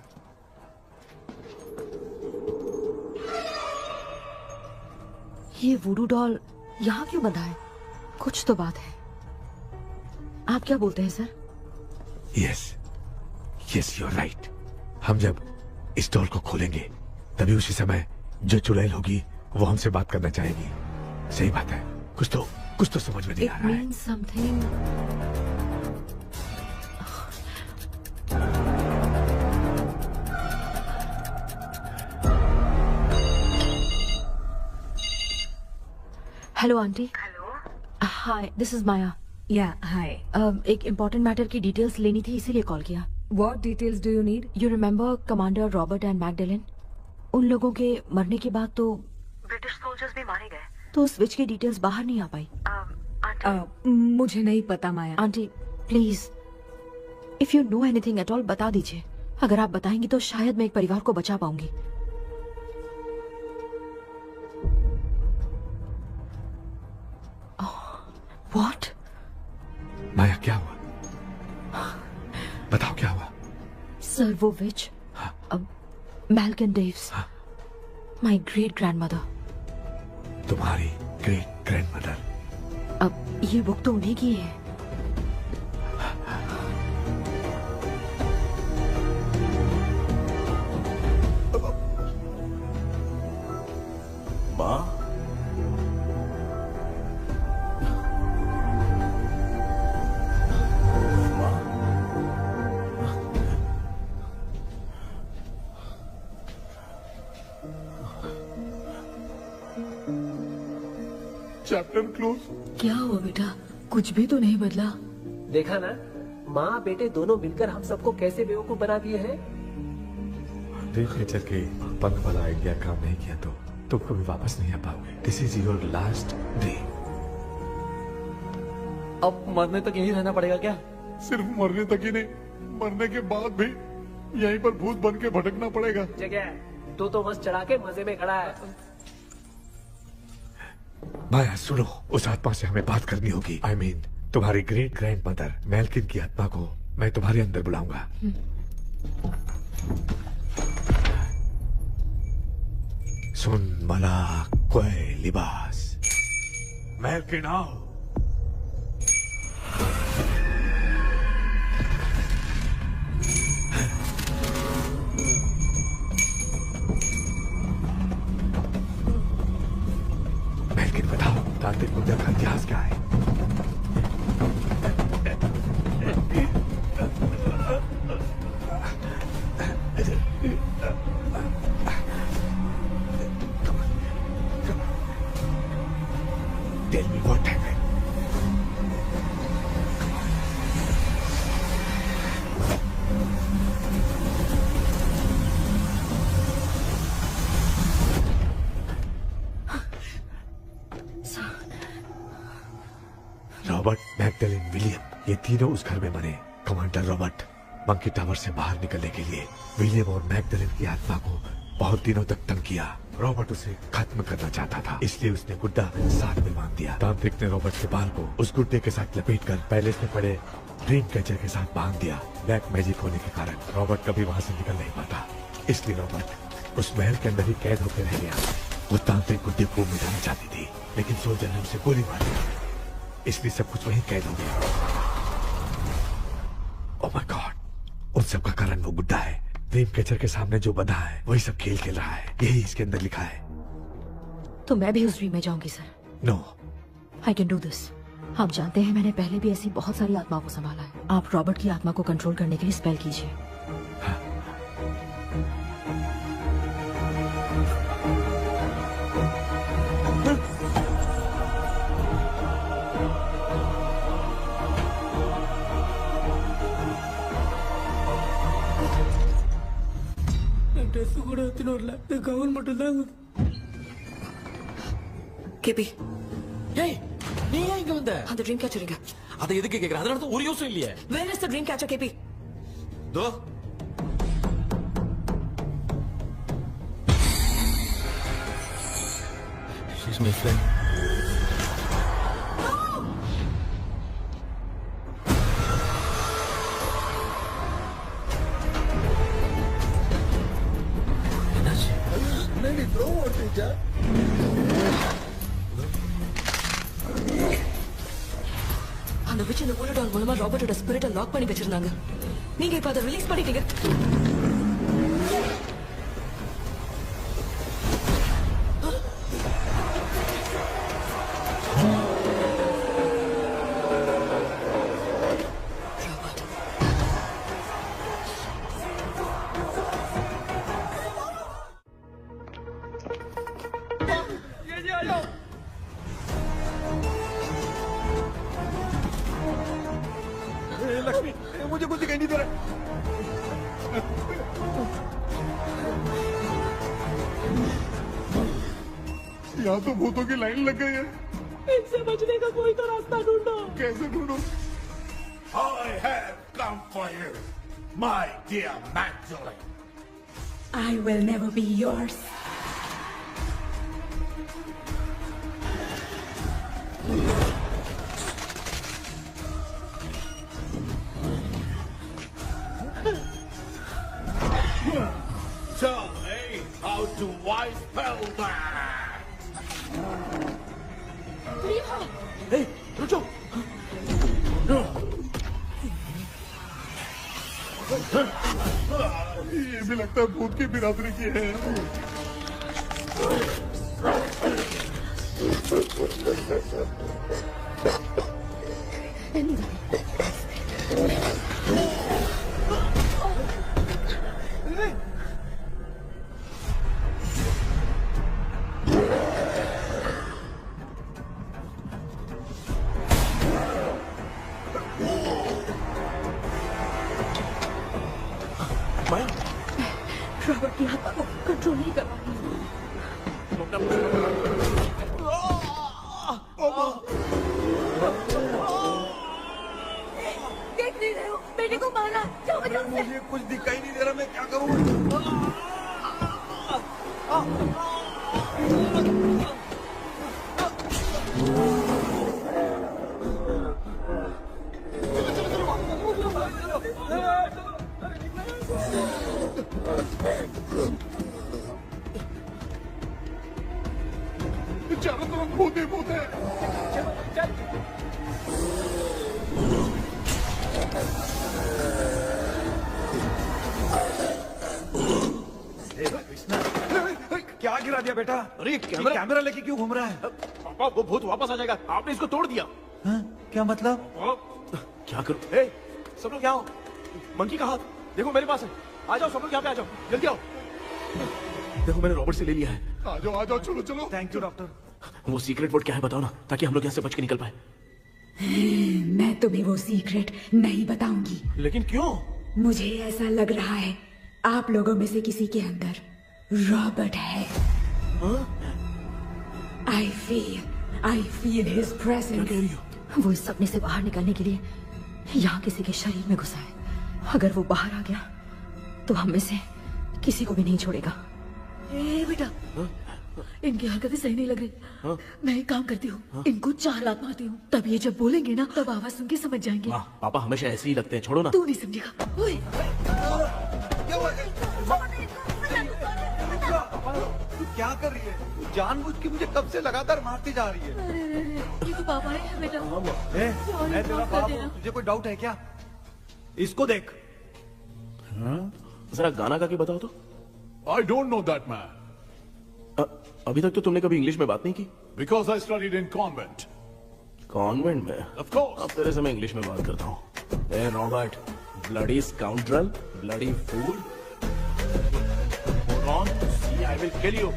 ये वुडू डॉल यहाँ क्यों बंधा है? कुछ तो बात है। आप क्या बोलते हैं sir? Yes yes, you are right. हम जब इस डॉल को खोलेंगे तभी उसी समय जो चुड़ैल होगी वो हमसे बात करना चाहेगी। सही बात है। कुछ तो समझ में नहीं आ रहा है। something. Hello aunty. Hello, hi, this is Maya. Yeah hi. एक इम्पोर्टेंट मैटर की डिटेल्स लेनी थी, इसीलिए कॉल किया। What details do you need? You remember commander Robert and Magdalene? उन लोगों के मरने के बाद तो ब्रिटिश सोल्जर्स भी मारे गए। तो स्विच की डिटेल्स बाहर नहीं आ पाई। मुझे नहीं पता Maya. Aunty please, if you know anything at all बता दीजिए। अगर आप बताएंगी तो शायद मैं एक परिवार को बचा पाऊंगी। व्हाट? माया क्या हुआ? बताओ क्या हुआ? सर वो विच, मैल्कन डेव्स, माय ग्रेट ग्रैंडमदर। तुम्हारी ग्रेट ग्रैंडमदर? अब ये बुक तो उन्हीं की है। Chapter close. क्या हुआ बेटा? कुछ भी तो नहीं बदला। देखा ना, माँ बेटे दोनों मिलकर हम सबको कैसे बेवकूफ बना दिए हैं। ड्रीम कैचर के पंख वाला आइडिया काम नहीं किया तो तुम कभी वापस नहीं आ पाओगे। This is your last dream. अब मरने तक यहीं रहना पड़ेगा क्या? सिर्फ मरने तक ही नहीं, मरने के बाद भी यहीं पर भूत बन के भटकना पड़ेगा। जगह तो मस्त चढ़ा के मजे में खड़ा है। माया सुनो, उस आत्मा से हमें बात करनी होगी। I mean, तुम्हारी ग्रेट ग्रैंड मदर मेल्किन की आत्मा को मैं तुम्हारे अंदर बुलाऊंगा। सुन मला कोई लिबास, मेल्किन आओ। मेल्किन बताओ, तांत्रिक मुद्रा का इतिहास क्या है? Tell me what happened. Robert, Magdalene, William, ये तीनों उस घर में मरे। कमांडर रॉबर्ट मंकी टावर से बाहर निकलने के लिए विलियम और मैगडलेन की आत्मा को बहुत दिनों तक तंग किया। रॉबर्ट उसे खत्म करना चाहता था, इसलिए उसने गुड्डा साथ में बांध दिया। तांत्रिक ने रॉबर्ट के बाल को उस गुड्डे के साथ लपेटकर पैलेस में पड़े ड्रीम कैचर के साथ बांध दिया। ब्लैक मैजिक होने के कारण रॉबर्ट कभी वहां से निकल नहीं पाता, इसलिए रॉबर्ट उस महल के अंदर ही कैद होकर रह गया। वो तांत्रिक गुड्डे को मिटाना चाहती थी, लेकिन सोल्जर ने उसे गोली मार दी, इसलिए सब कुछ वहीं कैद हो गया। ओह माय गॉड, उन सब का कारण वो गुड्डा है। ड्रीम कैचर के सामने जो बंधा है वही सब खेल खेल रहा है, यही इसके अंदर लिखा है। तो मैं भी उस ड्रीम में जाऊंगी sir. No, I can do this. आप जानते हैं मैंने पहले भी ऐसी बहुत सारी आत्माओं को संभाला है। आप रॉबर्ट की आत्मा को कंट्रोल करने के लिए स्पेल कीजिए। கேபி ஏய் நீ ஏன் இங்க வந்த? அந்த ட்ரீம் கேச்சர் எங்க? அதை எதுக்கு கேக்குற? அதனால ஒரு யூஸும் இல்லையே. Where is the dream catcher, KP? தோ she's my friend. அந்த witch இந்த bullet மூலமா ராபர்ட்டோட ஸ்பிரிட்டை லாக் பண்ணி வச்சிருந்தாங்க. நீங்க இப்ப அதை ரிலீஸ் பண்ணிட்டீங்க. लक्ष्मी, मुझे कुछ दिखाई नहीं दे रहा। यहाँ तो भूतों की लाइन लग गई है। इनसे बचने का कोई तो रास्ता ढूंढो। कैसे ढूंढो? I have come for you, my dear Magdalene. I will never be yours. Tell me how to wipe spell that. Hey, रुको। ये भी लगता है भूत की बिरादरी की है। रॉबर्ट की आत्मा को कंट्रोल नहीं कर पा रही। देख नहीं रहे हो, बेटे को मारा। जाओ बचाओ उसे। मुझे कुछ दिखाई नहीं दे रहा, मैं क्या करूँ? चारों तरफ भूत ही भूत है। क्या गिरा दिया बेटा? अरे कैमरा लेके क्यों घूम रहा है? पापा वो भूत वापस आ जाएगा, आपने इसको तोड़ दिया। क्या मतलब? क्या करूं? ए, सब लोग यहाँ आओ। मंकी का हाथ देखो मेरे पास है। आ जाओ सब लोग यहाँ पे, आ जाओ जल्दी आओ। देखो मैंने रॉबर्ट से ले लिया है। आ जाओ चलो चलो। Thank you doctor. वो सीक्रेट वर्ड क्या है बताओ ना, ताकि हम लोग यहाँ से बच के निकल पाए। मैं तुम्हें वो सीक्रेट नहीं बताऊंगी। लेकिन क्यों? मुझे ऐसा लग रहा है आप लोगों में से किसी के अंदर रॉबर्ट है। I feel his presence. वो इस सपने से बाहर निकलने के लिए यहाँ किसी के शरीर में घुसा है। अगर वो बाहर आ गया तो हम में से किसी को भी नहीं छोड़ेगा। ए बेटा, इनकी हरकतें सही नहीं लग रही। मैं एक काम करती हूँ, इनको 4 लात मारती हूँ, तब ये जब बोलेंगे ना तब आवाज सुन के समझ जाएंगे। पापा हमेशा ऐसे ही लगते हैं, छोड़ो ना। तू नहीं समझेगा। ओए, तू क्या कर रही है? जानबूझ के मुझे कब से लगातार मारती जा रही है। अरे, ये तो पापा है बेटा। मैं तेरा बाप हूँ, तुझे कोई डाउट है क्या? इसको देख। जरा गाना गा के बताओ तो। I don't know that man. अभी तक तो तुमने कभी इंग्लिश में बात नहीं की। Because I studied in convent. Convent में? Of course. अब तेरे से मैं इंग्लिश में बात करता हूँ। ए Robert, bloody scoundrel, bloody fool. Hold on, see, I will kill you.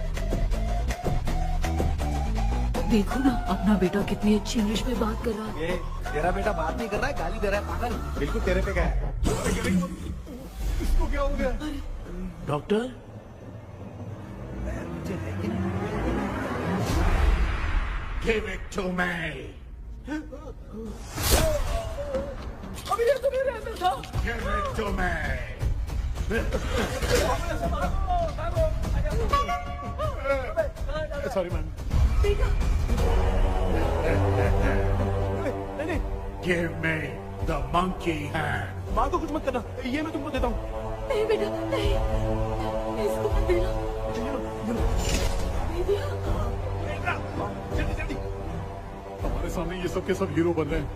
देखो ना अपना बेटा कितनी अच्छी इंग्लिश में बात कर रहा है। ये तेरा बेटा बात नहीं कर रहा है, गाली दे रहा है पागल। बिल्कुल तेरे पे क्या है? इसको क्या हो गया? Doctor? Give it to me. अभी ये तो मेरे अंदर था। Give it to me. Sorry man. नहीं। Give me the monkey hand. माँ को कुछ मत करना, ये मैं तुमको देता हूँ। नहीं बेटा, नहीं, इसको मत देना। नहीं दिया। हमारे सामने ये सब के सब हीरो बन रहे हैं।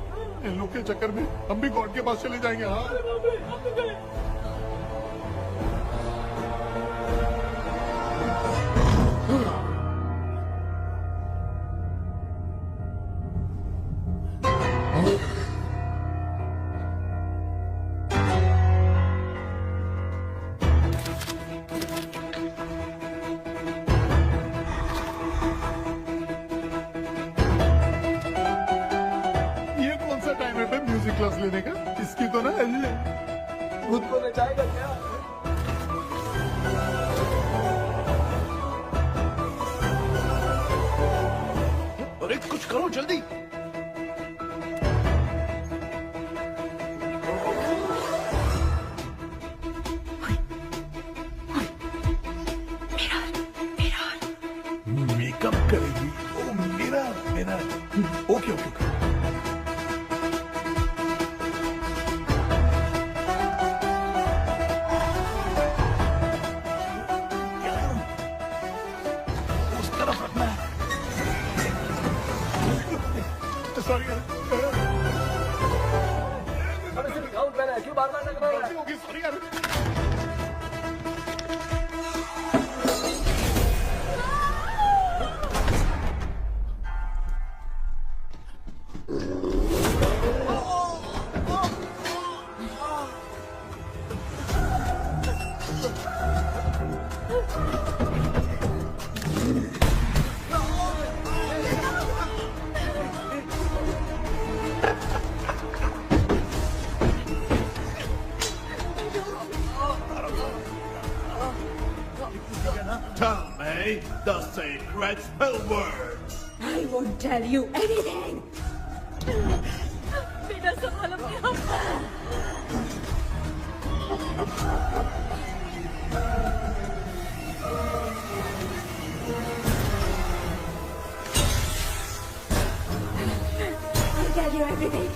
इन लोग के चक्कर में हम भी गॉड के पास चले जाएंगे। हाँ क्लास लेने का। इसकी तो ना खुद को नचाएगा क्या? अरे कुछ करो जल्दी। मेकअप करेगी। ओ मेरा ओके ओके ओके। सॉरी क्यों बार-बार लग रहा है? सॉरी यार। Tell me the sacred spell words. I won't tell you anything. बेटा संभालो अपने आप। I'll tell you everything.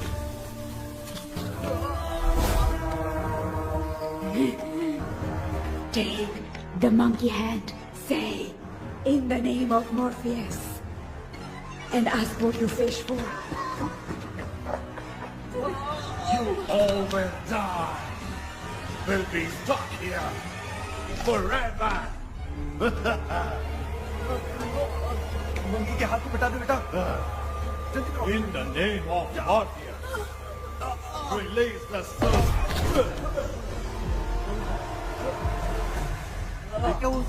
Take the monkey hand. Say, in the name of Morpheus, and ask what you fish for. You all will die. Will be stuck here forever. Monkey के हाथ को पिटा दे बेटा। In the name of Morpheus, release the soul. क्या वो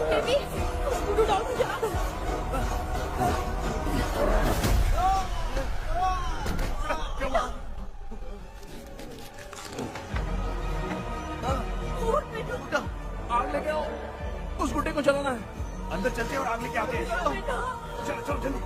baby उसको डाल मुझे आग लेके आओ, उस गुड्डे को चलाना है। अंदर चलते हैं और आग लेके आते हैं। चलो चलो जल्दी।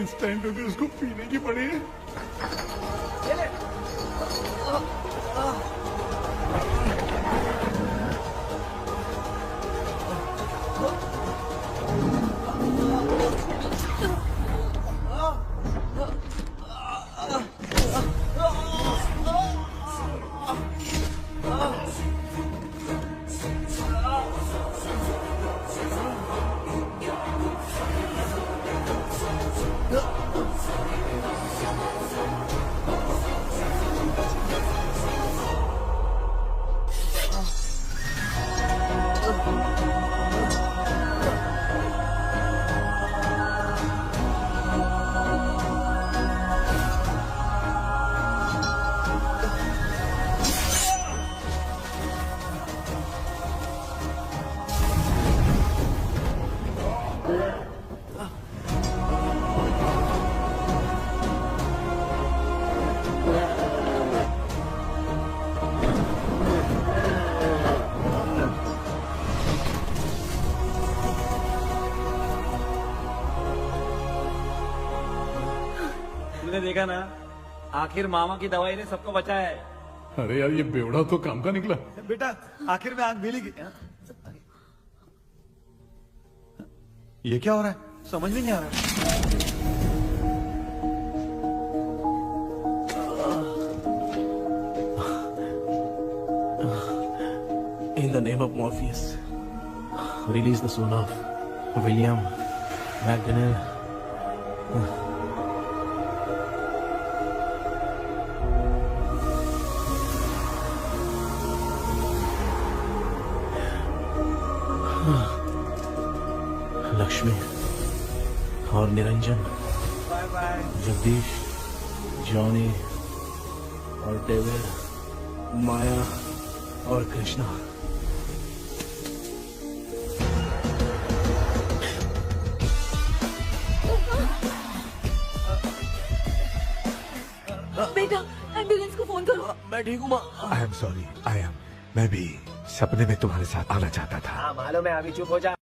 इस टाइम पे भी उसको पीने की पड़ी है। तुमने देखा ना, आखिर मामा की दवाई ने सबको बचाया है। अरे यार ये बेवड़ा तो काम का निकला। बेटा आखिर में आग मिली। ये क्या हो रहा है? समझ में नहीं आ रहा। In the name of Morpheus, release the soul of William McDonnell. Lakshmi और निरंजन, जगदीश, जॉनी और डेविड, माया और कृष्णा। बेटा एम्बुलेंस को फोन करो। मैं ठीक हूँ माँ। आई एम सॉरी, मैं भी सपने में तुम्हारे साथ आना चाहता था। हाँ मालूम है, अभी चुप हो जा।